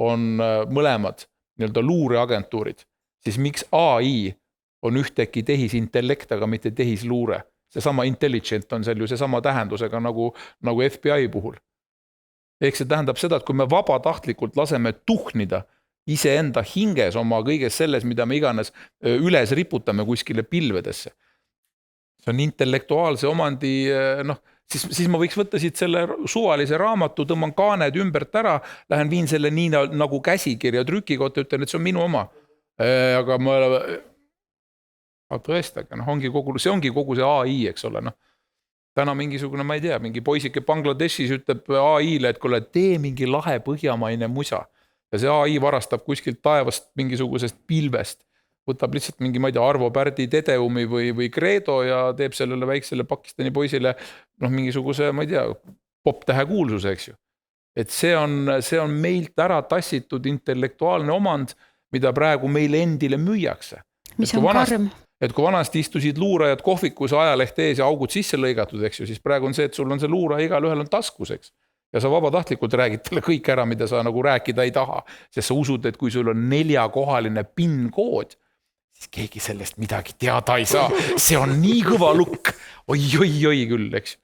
on mõlemad nii-öelda luureagentuurid, siis miks AI on ühteki tehisintellekt, aga mitte tehisluure? Seesama intelligent on seal ju seesama tähendusega nagu FBI puhul. Ehk see tähendab seda, et kui me vabatahtlikult laseme tuhnida iseenda hinges oma kõiges selles, mida me iganes üles riputame kuskile pilvedesse. See on intellektuaalse omandi, siis ma võiks võtta siit selle suvalise raamatu, tõmban kaaned ümbert ära, lähen viin selle nii nagu käsikirja trükikotta, ütlen, et see on minu oma. Aga ma tõestage, see ongi kogu see AI, eks ole. Täna mingisugune, ma ei tea, mingi poisike Bangladeshis ütleb AI-le, et kuule, tee mingi lahe põhjamaine musa. Ja see AI varastab kuskilt taevast mingisugusest pilvest. Võtab lihtsalt mingi, ma ei tea, Arvo Pärdi Tedeumi või Credo ja teeb sellele väiksele Pakistani poisile mingisuguse, ma ei tea, poptähe kuulsuse, eks ju. Et see on meilt ära tassitud intellektuaalne omand, mida praegu meile endile müüakse. Mis on karm. Et kui vanasti istusid luurajad kohvikus ajaleht ees ja augud sisse lõigatud, eks ju, siis praegu on see, et sul on see luuraja igal ühel on taskus, eks. Ja sa vabatahtlikult räägid talle kõik ära, mida sa nagu rääkida ei taha. Sest sa usud, et kui sul on 4-kohaline PIN-kood, siis keegi sellest midagi teada ei saa. See on nii kõva lukk. Oi küll, eks.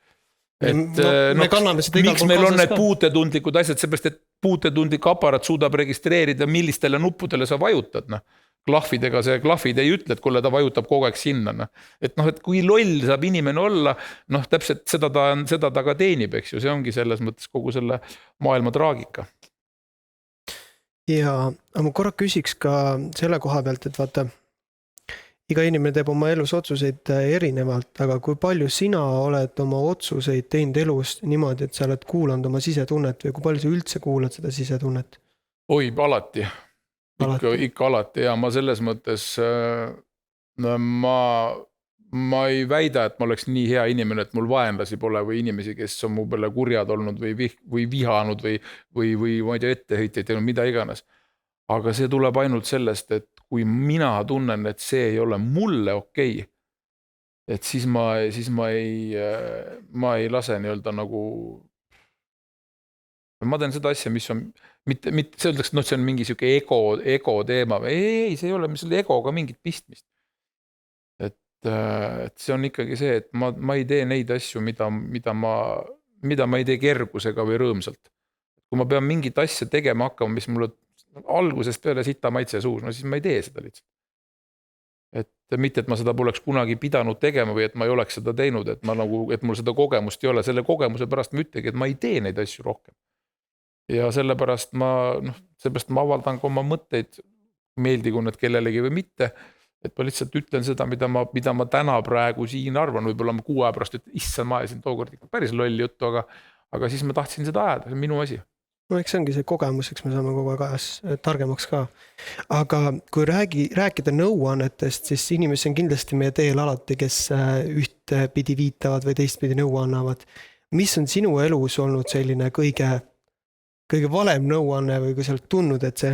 Miks meil on need puutetundlikud asjad, seepärast, et puutetundlik aparaat suudab registreerida, millistele nuppudele sa vajutad. Klahvidega see klahvid ei ütle, et kuule ta vajutab kogu aeg sinna. Et kui loll saab inimene olla, täpselt seda ta ka teenib, eks ju. See ongi selles mõttes kogu selle maailma traagika. Ja ma korra küsiks ka selle koha pealt, et vaata, iga inimene teeb oma elus otsuseid erinevalt, aga kui palju sina oled oma otsuseid teinud elus niimoodi, et sa oled kuulanud oma sisetunnet või kui palju sa üldse kuulad seda sisetunnet? Oi, alati. Ikka alati ja ma selles mõttes ma ei väida, et ma oleks nii hea inimene, et mul vaenlasi pole või inimesi, kes on mu peale kurjad olnud või vihanud või ma ei tea etteheited teinud mida iganes. Aga see tuleb ainult sellest, et kui mina tunnen, et see ei ole mulle okei, et siis ma ei lase nii-öelda nagu ma teen seda asja, mis on mitte see öeldaks, see on mingi siuke ego teema. Ei, see ei ole selle egoga mingit pistmist. Et see on ikkagi see, et ma ei tee neid asju, mida ma ei tee kergusega või rõõmsalt. Kui ma pean mingit asja tegema hakkama, mis mulle algusest peale sita maitse suus, siis ma ei tee seda lihtsalt. Et mitte, et ma seda poleks kunagi pidanud tegema või et ma ei oleks seda teinud, et mul seda kogemust ei ole. Selle kogemuse pärast ma ütlegi, et ma ei tee neid asju rohkem. Ja sellepärast ma avaldan ka oma mõtteid, meeldigu need kellelegi või mitte, et ma lihtsalt ütlen seda, mida ma täna praegu siin arvan, võib-olla ma 6 aja pärast, et issand, ma ajasin tookord ikka päris lolli juttu, aga siis ma tahtsin seda ajada, see on minu asi. Eks see ongi see kogemus, eks me saame kogu aeg ajas targemaks ka. Aga kui rääkida nõuannetest, siis inimesi on kindlasti meie teel alati, kes ühte pidi viitavad või teistpidi nõu annavad. Mis on sinu elus olnud selline kõige valem nõuanne või kui sa oled tundnud, et see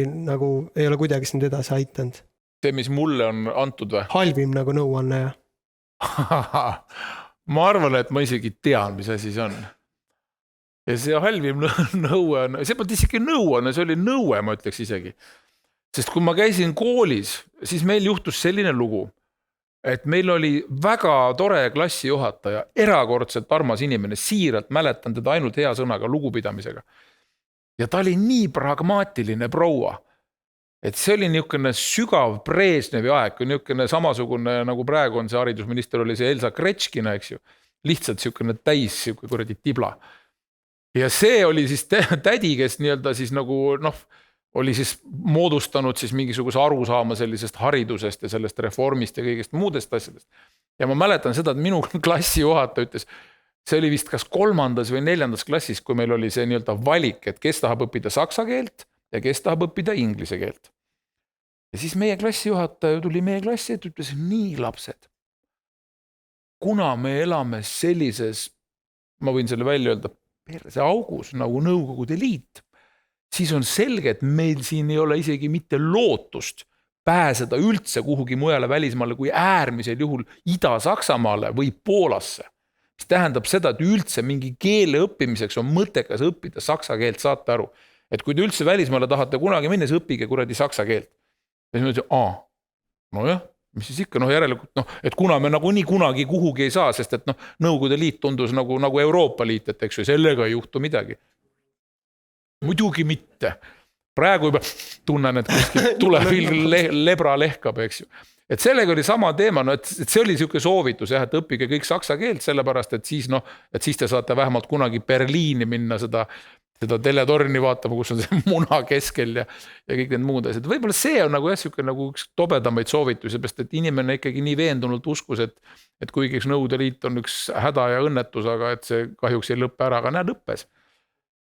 ei ole kuidagi sind edasi aitanud? See, mis mulle on antud või? Halvim nagu nõuanne. Ma arvan, et ma isegi tean, mis asi see on. Ja see halvim nõuanne, see polnud isegi nõuanne, see oli nõue, ma ütleks isegi. Sest kui ma käisin koolis, siis meil juhtus selline lugu, et meil oli väga tore klassijuhataja, erakordselt armas inimene, siiralt mäletan teda ainult hea sõnaga, lugupidamisega. Ja ta oli nii pragmaatiline proua, et see oli niisugune sügav Brežnevi aeg, kui niisugune samasugune, nagu praegu on see haridusminister, oli see Elsa Gretškina, eks ju, lihtsalt niisugune täis niisugune kuradi tibla. Ja see oli siis tädi, kes nii-öelda siis nagu oli siis moodustanud siis mingisuguse arusaama sellisest haridusest ja sellest reformist ja kõigest muudest asjadest. Ja ma mäletan seda, et minu klassijuhataja ütles, see oli vist kas 3. või 4. klassis, kui meil oli see nii-öelda valik, et kes tahab õppida saksa keelt ja kes tahab õppida inglise keelt. Ja siis meie klassijuhataja tuli meie klassi, et ütles, nii lapsed, kuna me elame sellises, ma võin selle välja öelda, perse augus nagu Nõukogude Liit, siis on selge, et meil siin ei ole isegi mitte lootust pääseda üldse kuhugi mujale välismaale kui äärmisel juhul Ida-Saksamaale või Poolasse. Mis tähendab seda, et üldse mingi keele õppimiseks on mõttekas õppida saksa keelt, saate aru. Et kui te üldse välismaale tahate kunagi minna, siis õppige kuradi saksa keelt. Ja siis ma ütlesin, nojah, mis siis ikka, järelikult, et kuna me nagu nii kunagi kuhugi ei saa, sest et Nõukogude Liit tundus nagu Euroopa Liit, et eks ju, sellega ei juhtu midagi. Muidugi mitte. Praegu juba tunnen, et tuleb lebra lehkab, eks ju. Et sellega oli sama teema, et see oli niisugune soovitus, et õppige kõik saksa keelt, sellepärast, et siis te saate vähemalt kunagi Berliini minna seda teletorni vaatama, kus on see muna keskel ja kõik need muud asjad. Võib-olla see on nagu üks tobedamaid soovitusi, sest et inimene ikkagi nii veendunult uskus, et kuigi Nõukogude Liit on üks häda ja õnnetus, aga et see kahjuks ei lõppe ära, aga näed lõppes.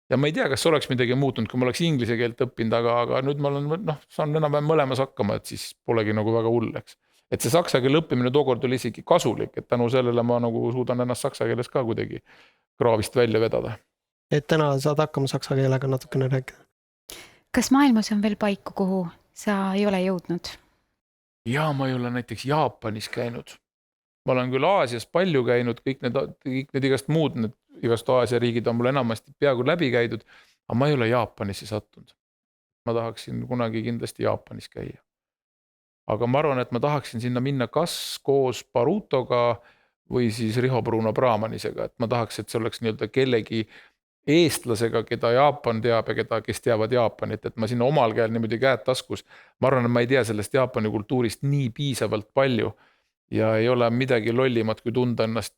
Ja ma ei tea, kas oleks midagi muutunud, kui ma oleks inglise keelt õppinud, aga nüüd ma olen, saan enam mõlemas hakkama, et siis polegi nagu väga hull, eks. Et see saksa keele õppimine tookord oli isegi kasulik, et tänu sellele ma nagu suudan ennast saksa keeles ka kuidagi kraavist välja vedada. Et täna saad hakkama saksa keelega natukene rääkida. Kas maailmas on veel paiku, kuhu sa ei ole jõudnud? Ja ma ei ole näiteks Jaapanis käinud. Ma olen küll Aasias palju käinud, kõik need igast Aasia riigid on mul enamasti peaaegu läbi käidud, aga ma ei ole Jaapanisse sattunud. Ma tahaksin kunagi kindlasti Jaapanis käia. Aga ma arvan, et ma tahaksin sinna minna kas koos Barutoga või siis Riho Bruno Brahmanisega, et ma tahaks, et see oleks nii-öelda kellegi eestlasega, keda Jaapan teab ja kes teavad Jaapanit, et ma sinna omal käel niimoodi käed taskus. Ma arvan, et ma ei tea sellest Jaapani kultuurist nii piisavalt palju ja ei ole midagi lollimat, kui tunda ennast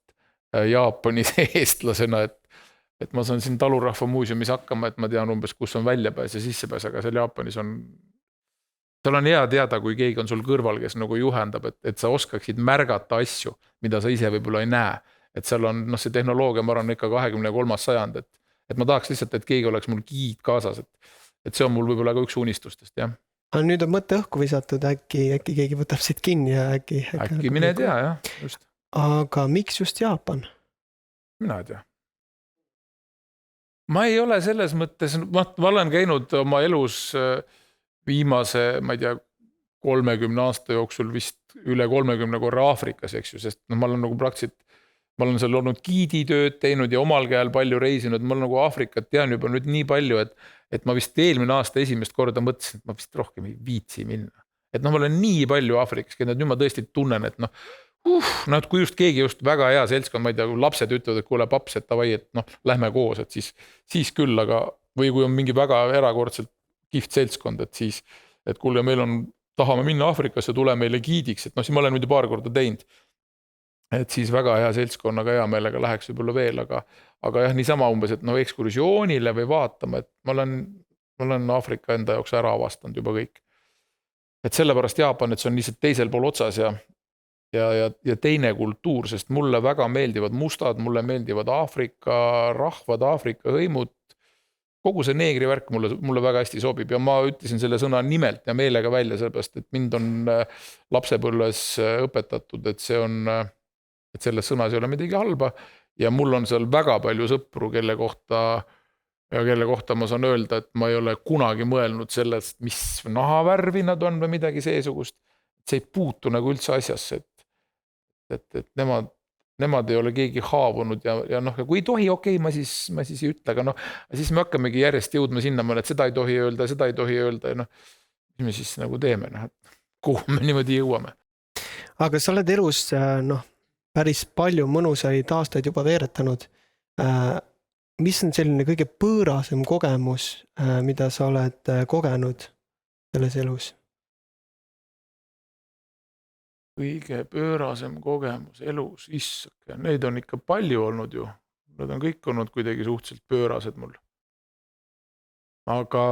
Jaapanis eestlasena, et ma saan siin Talurahva muuseumis hakkama, et ma tean umbes, kus on väljapääs ja sissepääs, aga seal Jaapanis seal on hea teada, kui keegi on sul kõrval, kes nagu juhendab, et sa oskaksid märgata asju, mida sa ise võib-olla ei näe. Et seal on see tehnoloogia, ma arvan, ikka 23. sajand, et ma tahaks lihtsalt, et keegi oleks mul giid kaasas, et see on mul võib-olla ka üks unistustest, jah. Aga nüüd on mõtte õhku visatud, äkki keegi võtab siit kinni ja äkki mine tea, jah, just. Aga miks just Jaapan? Mina ei tea. Ma ei ole selles mõttes, ma olen käinud oma elus viimase, ma ei tea, 30 aasta jooksul vist üle 30 korra Aafrikas, eks ju, sest ma olen nagu praktiliselt, ma olen seal olnud giiditööd teinud ja omal käel palju reisinud, ma olen nagu Aafrikat tean juba nüüd nii palju, et ma vist eelmine aasta esimest korda mõtlesin, et ma vist rohkem ei viitsi minna. Et ma olen nii palju Aafrikas käinud, nüüd ma tõesti tunnen, et kui just keegi just väga hea seltskond, ma ei tea, kui lapsed ütlevad, et kuule paps, et tavai, et lähme koos, et siis küll, aga või kui on mingi väga erakordselt kihvt seltskond, et siis, et kuule, meil tahame minna Aafrikasse, tule meile giidiks, et siis ma olen nüüd paar korda teinud. Et siis väga hea seltskonnaga hea meelega läheks võib-olla veel, aga jah, niisama umbes, et ekskursioonile või vaatama, et ma olen Aafrika enda jaoks ära avastanud juba kõik. Et sellepärast Jaapan, et see on lihtsalt teisel pool otsas ja teine kultuur, sest mulle väga meeldivad mustad, mulle meeldivad Aafrika rahvad, Aafrika hõimud, kogu see neegri värk mulle väga hästi sobib ja ma ütlesin selle sõna nimelt ja meelega välja, sellepärast, et mind on lapsepõlves õpetatud, et selles sõnas ei ole midagi halba ja mul on seal väga palju sõpru, kelle kohta ma saan öelda, et ma ei ole kunagi mõelnud sellest, mis nahavärvi nad on või midagi seesugust. See ei puutu nagu üldse asjasse, et nemad ei ole keegi haavunud ja kui ei tohi, okei, ma siis ei ütle, aga siis me hakkamegi järjest jõudma sinna, et seda ei tohi öelda ja mis me siis nagu teeme, kuhu me niimoodi jõuame. aga sa oled elus päris palju mõnusaid aastaid juba veeretanud. Mis on selline kõige pöörasem kogemus, mida sa oled kogenud selles elus? Kõige pöörasem kogemus elus, issake, neid on ikka palju olnud ju. Need on kõik olnud kuidagi suhteliselt pöörased mul. Aga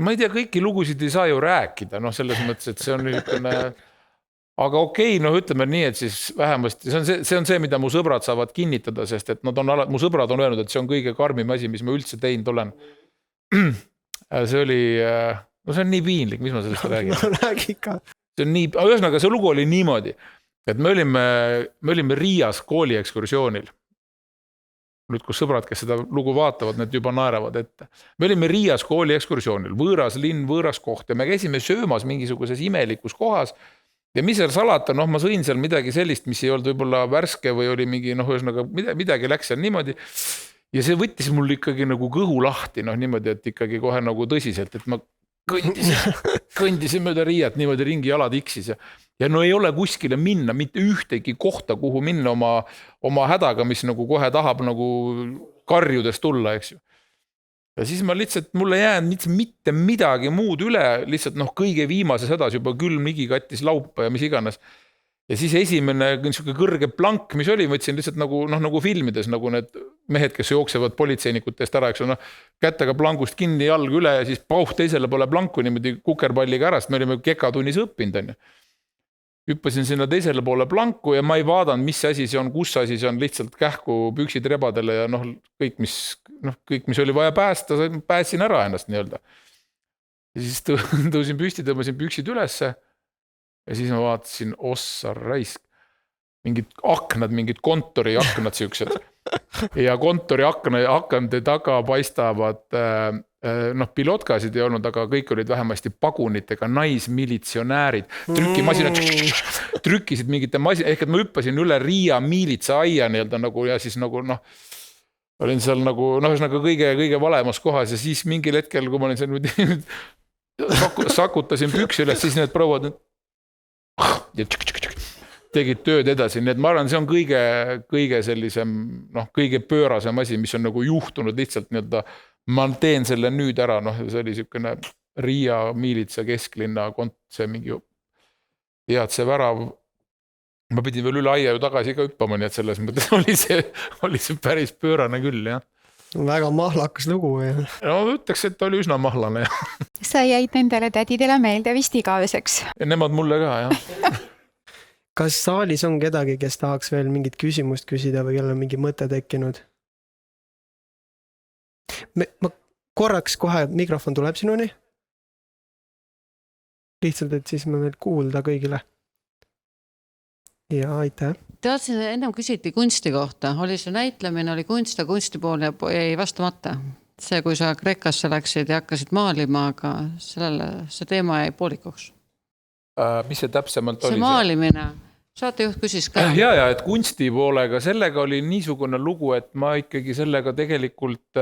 ma ei tea, kõiki lugusid ei saa ju rääkida, selles mõttes, et see on niisugune, aga okei, ütleme nii, et siis vähemasti, see on see, mida mu sõbrad saavad kinnitada, sest et mu sõbrad on öelnud, et see on kõige karmim asi, mis ma üldse teinud olen. See oli, see on nii piinlik, mis ma sellest räägin. Räägi ikka. See on nii, ühesõnaga see lugu oli niimoodi, et me olime Riias kooli ekskursioonil. Nüüd, kus sõbrad, kes seda lugu vaatavad, need juba naeravad ette. Me olime Riias kooli ekskursioonil, võõras linn, võõras koht ja me käisime söömas mingisuguses imelikus kohas ja mis seal salata, ma sõin seal midagi sellist, mis ei olnud võib-olla värske või oli mingi, ühesõnaga midagi läks seal niimoodi ja see võttis mul ikkagi nagu kõhu lahti, niimoodi, et ikkagi kohe nagu tõsiselt, et ma kõndisin mööda Riiat niimoodi ringi jalad iksis ja ei ole kuskile minna, mitte ühtegi kohta, kuhu minna oma hädaga, mis nagu kohe tahab nagu karjudes tulla, eks ju. Ja siis ma lihtsalt, mulle jäänud mitte midagi muud üle, lihtsalt kõige viimases hädas juba külm nigi kattis laupa ja mis iganes. Ja siis esimene kõrge plank, mis oli, võtsin lihtsalt nagu filmides, nagu need mehed, kes jooksevad politseinikutest ära, eks kättega plankust kinni, jalg üle ja siis pauh teisele poole planku niimoodi kukerpalliga ära, sest me olime kekatunnis õppinud. Hüppasin sinna teisele poole planku ja ma ei vaadanud, mis asi see on, kus asi see on, lihtsalt kähku püksid rebadele ja kõik, mis oli vaja päästa, pääsin ära ennast nii-öelda. Ja siis tõusin püsti, tõmbasin püksid ülesse ja siis ma vaatasin, ossa raisk, mingid aknad, mingid kontori aknad siuksed ja kontori aknade taga paistavad pilotkasid ei olnud, aga kõik olid vähemasti pagunitega naismilitsionäärid, trükimasinad trükkisid mingite ehk et ma hüppasin üle Riia miilitsa aia nii-öelda nagu ja siis olin seal ühesõnaga kõige valemas kohas ja siis mingil hetkel, kui ma olin seal sakutasin püksi üles, siis need prouad tegid tööd edasi, nii et ma arvan, see on kõige sellisem, kõige pöörasem asi, mis on nagu juhtunud lihtsalt nii-öelda, ma teen selle nüüd ära, see oli niisugune Riia miilitsa kesklinna see mingi see värav, ma pidin veel üle aia ju tagasi ka hüppama, nii et selles mõttes oli see päris pöörane küll, jah. Väga mahlakas lugu. No ütleks, et oli üsna mahlane. Sa jäid nendele tädidele meelde vist igaveseks. Ja nemad mulle ka, jah. Kas saalis on kedagi, kes tahaks veel mingit küsimust küsida või kellel on mingi mõte tekkinud? Ma korraks kohe mikrofon tuleb sinuni. Lihtsalt, et siis me veel kuulda kõigile. Ja aitäh. Teadsin, ennem küsiti kunsti kohta. Oli see näitlemine, oli kunst ja kunsti pool ja ei vastamata. See, kui sa Kreekasse läksid ja hakkasid maalima, aga see teema jäi poolikuks. Mis see täpsemalt oli? See maalimine. Saatejuht küsis ka. Ja, et kunsti poolega, sellega oli niisugune lugu, et ma ikkagi sellega tegelikult,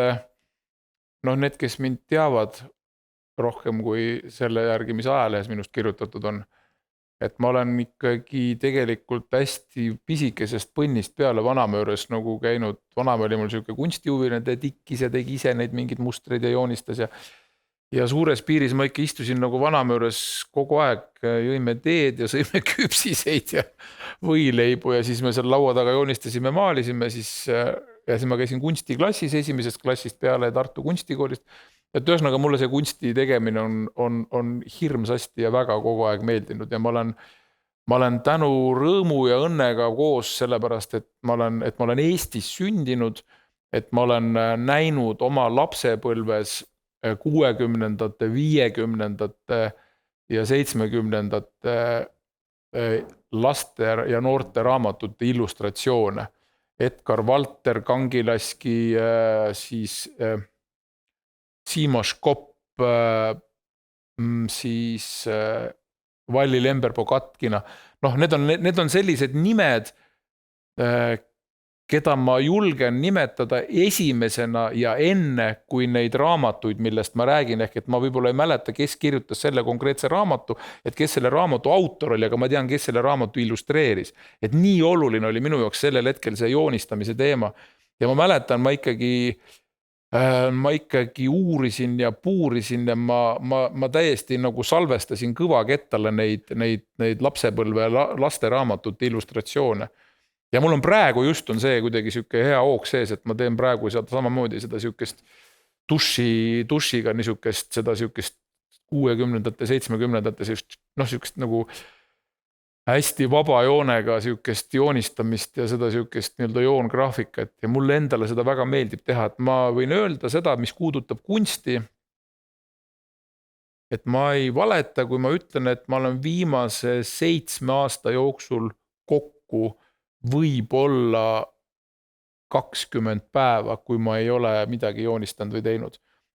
need, kes mind teavad rohkem kui selle järgi, mis ajalehes minust kirjutatud on, et ma olen ikkagi tegelikult hästi pisikesest põnnist peale Vanamööres nagu käinud, Vanamäe oli mul selline kunstihuviline, ta tikkis ja tegi ise neid mingid mustreid ja joonistas ja suures piiris ma ikka istusin nagu Vanamööres kogu aeg, jõime teed ja sõime küpsiseid ja võileibu ja siis me seal laua taga joonistasime, maalisime ja siis ma käisin kunstiklassis esimesest klassist peale Tartu kunstikoolist. Et ühesõnaga mulle see kunsti tegemine on hirmsasti ja väga kogu aeg meeldinud ja ma olen tänu rõõmu ja õnnega koos sellepärast, et ma olen Eestis sündinud, et ma olen näinud oma lapsepõlves 60-ndate, 50-ndate ja 70-ndate laste ja noorte raamatute illustratsioone. Edgar Valter, Kangilaski, siis Simo Škopp, siis Valli Lemberpo Katkina. Need on sellised nimed, keda ma julgen nimetada esimesena ja enne kui neid raamatuid, millest ma räägin, ehk et ma võib-olla ei mäleta, kes kirjutas selle konkreetse raamatu, et kes selle raamatu autor oli, aga ma tean, kes selle raamatu illustreeris. Et nii oluline oli minu jaoks sellel hetkel see joonistamise teema. Ja ma mäletan, ma ikkagi uurisin ja puurisin ja ma täiesti nagu salvestasin kõvakettale neid lapsepõlve laste raamatute illustratsioone. Ja mul on praegu just on see kuidagi siuke hea hoog sees, et ma teen praegu samamoodi seda siukest dušiga niisugust seda siukest 60-ndate, 70-ndate siukest nagu hästi vaba joonega siukest joonistamist ja seda siukest nii-öelda joongraafikat ja mulle endale seda väga meeldib teha, et ma võin öelda seda, mis puudutab kunsti, et ma ei valeta, kui ma ütlen, et ma olen viimase 7 aasta jooksul kokku võib-olla 20 päeva, kui ma ei ole midagi joonistanud või teinud.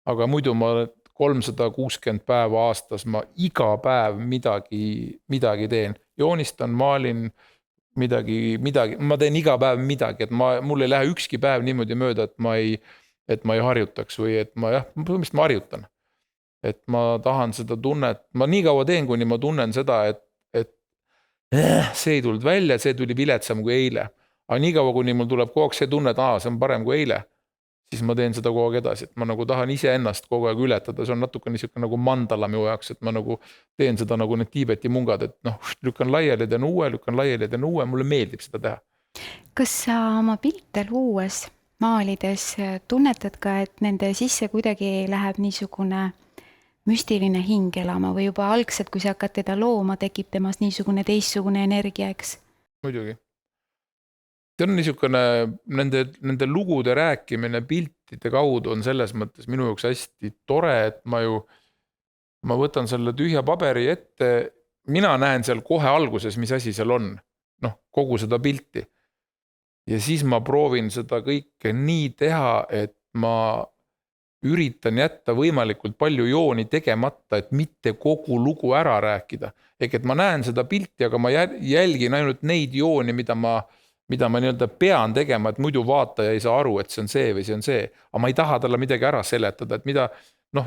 Aga muidu ma 360 päeva aastas ma iga päev midagi teen. Joonistan, maalin midagi, ma teen iga päev midagi, et mul ei lähe ükski päev niimoodi mööda, et ma ei harjutaks või et ma harjutan. Et ma tahan seda tunnet, ma nii kaua teen, kuni ma tunnen seda, et see ei tulnud välja, see tuli viletsam kui eile. Aga nii kaua, kuni mul tuleb kogu aeg see tunne, et see on parem kui eile, siis ma teen seda kogu aeg edasi. Et ma nagu tahan ise ennast kogu aeg ületada. See on natuke niisugune nagu mandala minu jaoks, et ma nagu teen seda nagu need Tiibeti mungad, et lükkan laiali, teen uue, mulle meeldib seda teha. Kas sa oma pilte luues, maalides tunnetad ka, et nende sisse kuidagi läheb niisugune müstiline hing elama või juba algselt, kui sa hakkad teda looma, tekib temas niisugune teistsugune energia, eks? Muidugi. See on niisugune, nende lugude rääkimine piltide kaudu on selles mõttes minu jaoks hästi tore, et ma võtan selle tühja paberi ette, mina näen seal kohe alguses, mis asi seal on, kogu seda pilti. Ja siis ma proovin seda kõike nii teha, et ma üritan jätta võimalikult palju jooni tegemata, et mitte kogu lugu ära rääkida. Ehk et ma näen seda pilti, aga ma jälgin ainult neid jooni, mida ma nii-öelda pean tegema, et muidu vaataja ei saa aru, et see on see või see on see. Aga ma ei taha talle midagi ära seletada, et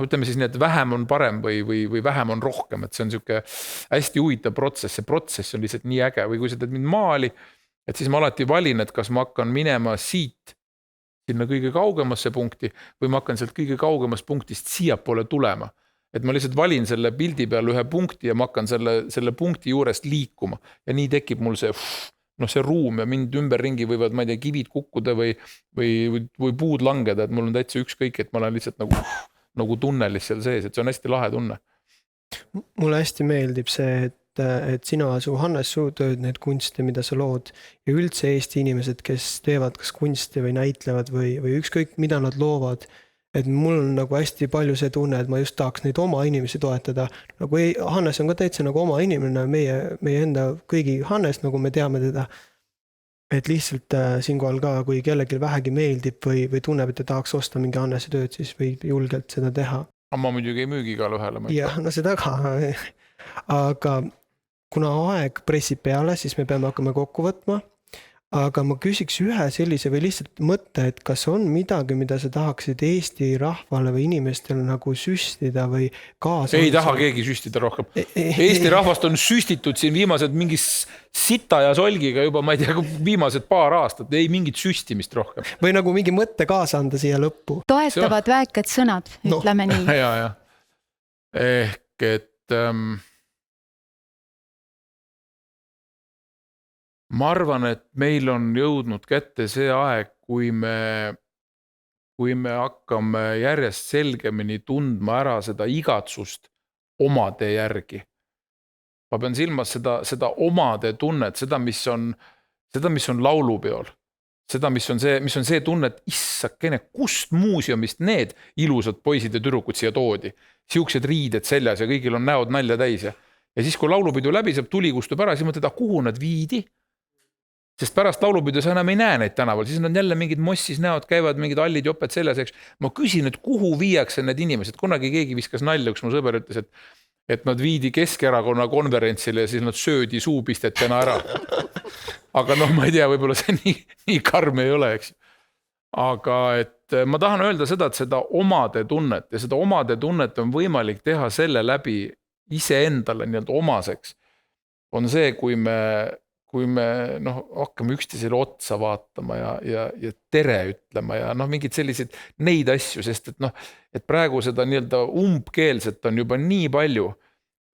ütleme siis nii, et vähem on parem või vähem on rohkem, et see on siuke hästi huvitav protsess. See protsess on lihtsalt nii äge või kui sa teed mind maali, et siis ma alati valin, et kas ma hakkan minema siit sinna kõige kaugemasse punkti või ma hakkan sealt kõige kaugemast punktist siia poole tulema. Et ma lihtsalt valin selle pildi peal ühe punkti ja ma hakkan selle punkti juurest liikuma. Ja nii tekib mul see ruum ja mind ümberringi võivad, ma ei tea, kivid kukkuda või puud langeda, et mul on täitsa ükskõik, et ma olen lihtsalt nagu tunnelis seal sees, et see on hästi lahe tunne. Mulle hästi meeldib see, et sina, Hannes, tööd need kunste, mida sa lood ja üldse Eesti inimesed, kes teevad kas kunsti või näitlevad või ükskõik, mida nad loovad, et mul on nagu hästi palju see tunne, et ma just tahaks neid oma inimesi toetada. Nagu Hannes on ka täitsa nagu oma inimene, meie enda kõigi Hannes, nagu me teame teda. Et lihtsalt siinkohal ka, kui kellelgi vähegi meeldib või tunneb, et ta tahaks osta mingi Hannese tööd, siis võib julgelt seda teha. Ma muidugi ei müügi igale ühele. Jah, seda ka. Aga kuna aeg pressib peale, siis me peame hakkama kokku võtma. Aga ma küsiks ühe sellise või lihtsalt mõtte, et kas on midagi, mida sa tahaksid Eesti rahvale või inimestele nagu süstida või kaasa? Ei taha keegi süstida rohkem. Eesti rahvast on süstitud siin viimased mingi sita ja solgiga juba, ma ei tea, viimased paar aastat. Ei mingit süstimist rohkem. Või nagu mingi mõtte kaasa anda siia lõppu. Toetavad väiked sõnad, ütleme nii. Ja. Ehk et ma arvan, et meil on jõudnud kätte see aeg, kui me hakkame järjest selgemini tundma ära seda igatsust omade järgi. Ma pean silmas seda omade tunnet, seda, mis on laulupeol. Seda, mis on see tunne, et issakene, kust muuseumist need ilusad poisid ja tüdrukud siia toodi. Siuksed riided seljas ja kõigil on näod nalja täis. Ja siis, kui laulupidu läbi saab, tuli kustub ära, siis mõtled, kuhu nad viidi? Sest pärast laulupidu sa enam ei näe neid tänaval, siis nad jälle mingid mossis näod, käivad mingid allid joped seljas. Ma küsin, et kuhu viiakse need inimesed. Kunagi keegi viskas nalja, üks mu sõber ütles, et nad viidi Keskerakonna konverentsile ja siis nad söödi suupistetena ära. Aga noh, ma ei tea, võib-olla see nii karm ei ole, eks. Aga et ma tahan öelda seda, et seda omade tunnet ja seda omade tunnet on võimalik teha selle läbi iseendale nii-öelda omaseks. On see, kui me hakkame üksteisele otsa vaatama ja tere ütlema ja mingid sellised neid asju, sest et praegu seda nii-öelda umbkeelset on juba nii palju,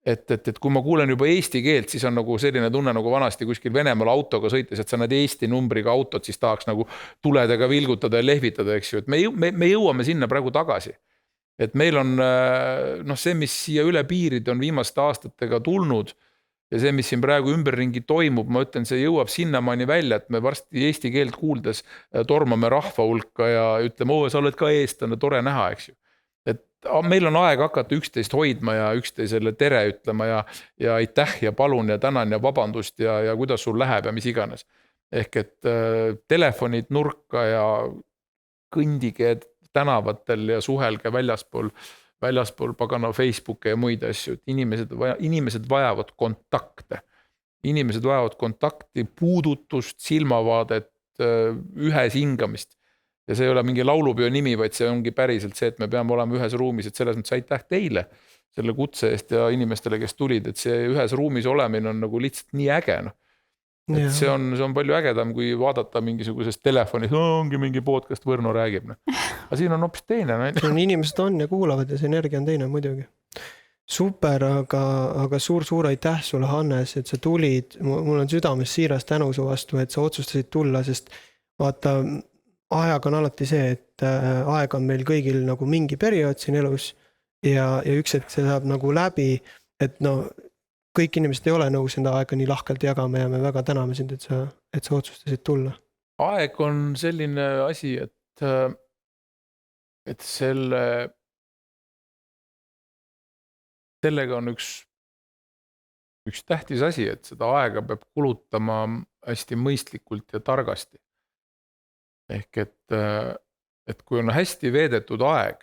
et kui ma kuulen juba eesti keelt, siis on nagu selline tunne nagu vanasti kuskil Venemaal autoga sõites, et sa näed Eesti numbriga autot, siis tahaks nagu tuledega vilgutada ja lehvitada, eks ju, et me jõuame sinna praegu tagasi. Et meil on see, mis siia üle piirid on viimaste aastatega tulnud ja see, mis siin praegu ümberringi toimub, ma ütlen, see jõuab sinnamaani välja, et me varsti eesti keelt kuuldes tormame rahva hulka ja ütleme, sa oled ka eestlane, tore näha, eks ju. Et meil on aeg hakata üksteist hoidma ja üksteisele tere ütlema ja aitäh ja palun ja tänan ja vabandust ja kuidas sul läheb ja mis iganes. Ehk et telefonid nurka ja kõndige tänavatel ja suhelge väljaspool pagana Facebooki ja muid asju, et inimesed vajavad kontakte. Inimesed vajavad kontakti, puudutust, silmavaadet, ühes hingamist. Ja see ei ole mingi laulupeo nimi, vaid see ongi päriselt see, et me peame olema ühes ruumis, et selles mõttes aitäh teile selle kutse eest ja inimestele, kes tulid, et see ühes ruumis olemine on nagu lihtsalt nii äge. Et see on palju ägedam, kui vaadata mingisugusest telefonis, ongi mingi podcast Võrno räägib. Aga siin on hoopis teine. Inimesed on ja kuulavad ja see energia on teine muidugi. Super, aga suur aitäh sulle, Hannes, et sa tulid. Mul on südames siiras tänu su vastu, et sa otsustasid tulla, sest vaata, ajaga on alati see, et aeg on meil kõigil nagu mingi periood siin elus ja üks hetk see saab nagu läbi, et kõik inimesed ei ole nõus enda aega nii lahkelt jagama ja me väga täname sind, et sa otsustasid tulla. Aeg on selline asi, et sellega on üks tähtis asi, et seda aega peab kulutama hästi mõistlikult ja targasti. Ehk et kui on hästi veedetud aeg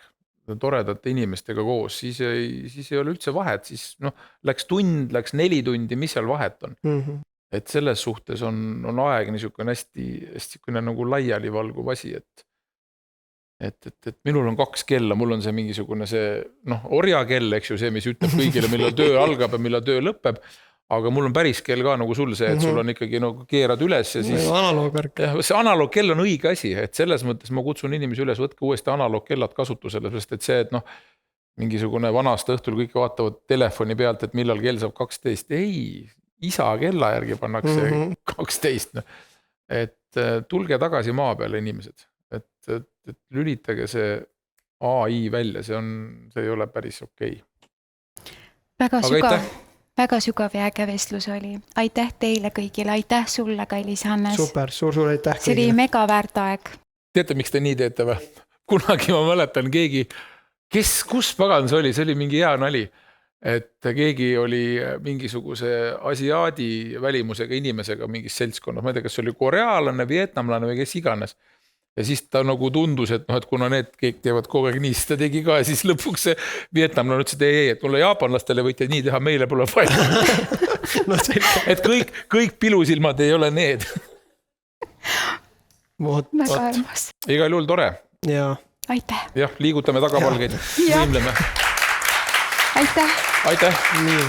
toredate inimestega koos, siis ei ole üldse vahet, siis läks tund, läks 4 tundi, mis seal vahet on. Et selles suhtes on aeg niisugune hästi nagu laiali valguv asi, et minul on 2 kella, mul on see mingisugune see orjakell, eks ju, see, mis ütleb kõigile, millal töö algab ja millal töö lõpeb. Aga mul on päris kell ka nagu sul see, et sul on ikkagi keerad üles ja siis... Analoogvärk. See analoogkell on õige asi, et selles mõttes ma kutsun inimesi üles, võtke uuesti analoogkellad kasutusele, sest et see, et mingisugune vanast õhtul kõik vaatavad telefoni pealt, et millal kell saab 12. Ei, isa kella järgi pannakse 12. Et tulge tagasi maa peale inimesed, et lülitage see AI välja, see ei ole päris okei. Väga sügav ja äge vestlus oli. Aitäh teile kõigile, aitäh sulle, kallis Hannes. Super, suur aitäh kõigile. See oli mega väärt aeg. Teate, miks te nii teete või? Kunagi ma mäletan keegi, kus pagan see oli mingi hea nali, et keegi oli mingisuguse asiaadi välimusega inimesega mingis seltskonnas, ma ei tea, kas see oli koreaalane, vietnamlane või kes iganes. Ja siis ta nagu tundus, et kuna need kõik teevad kogu aeg nii, siis ta tegi ka ja siis lõpuks see vietnamlane ütles, et mulle jaapanlastele võite nii teha, meile pole vaja. Et kõik pilusilmad ei ole need. Väga armas. Igal juhul tore. Aitäh. Jah, liigutame tagapalgeid. Võimleme. Aitäh. Aitäh. Nii.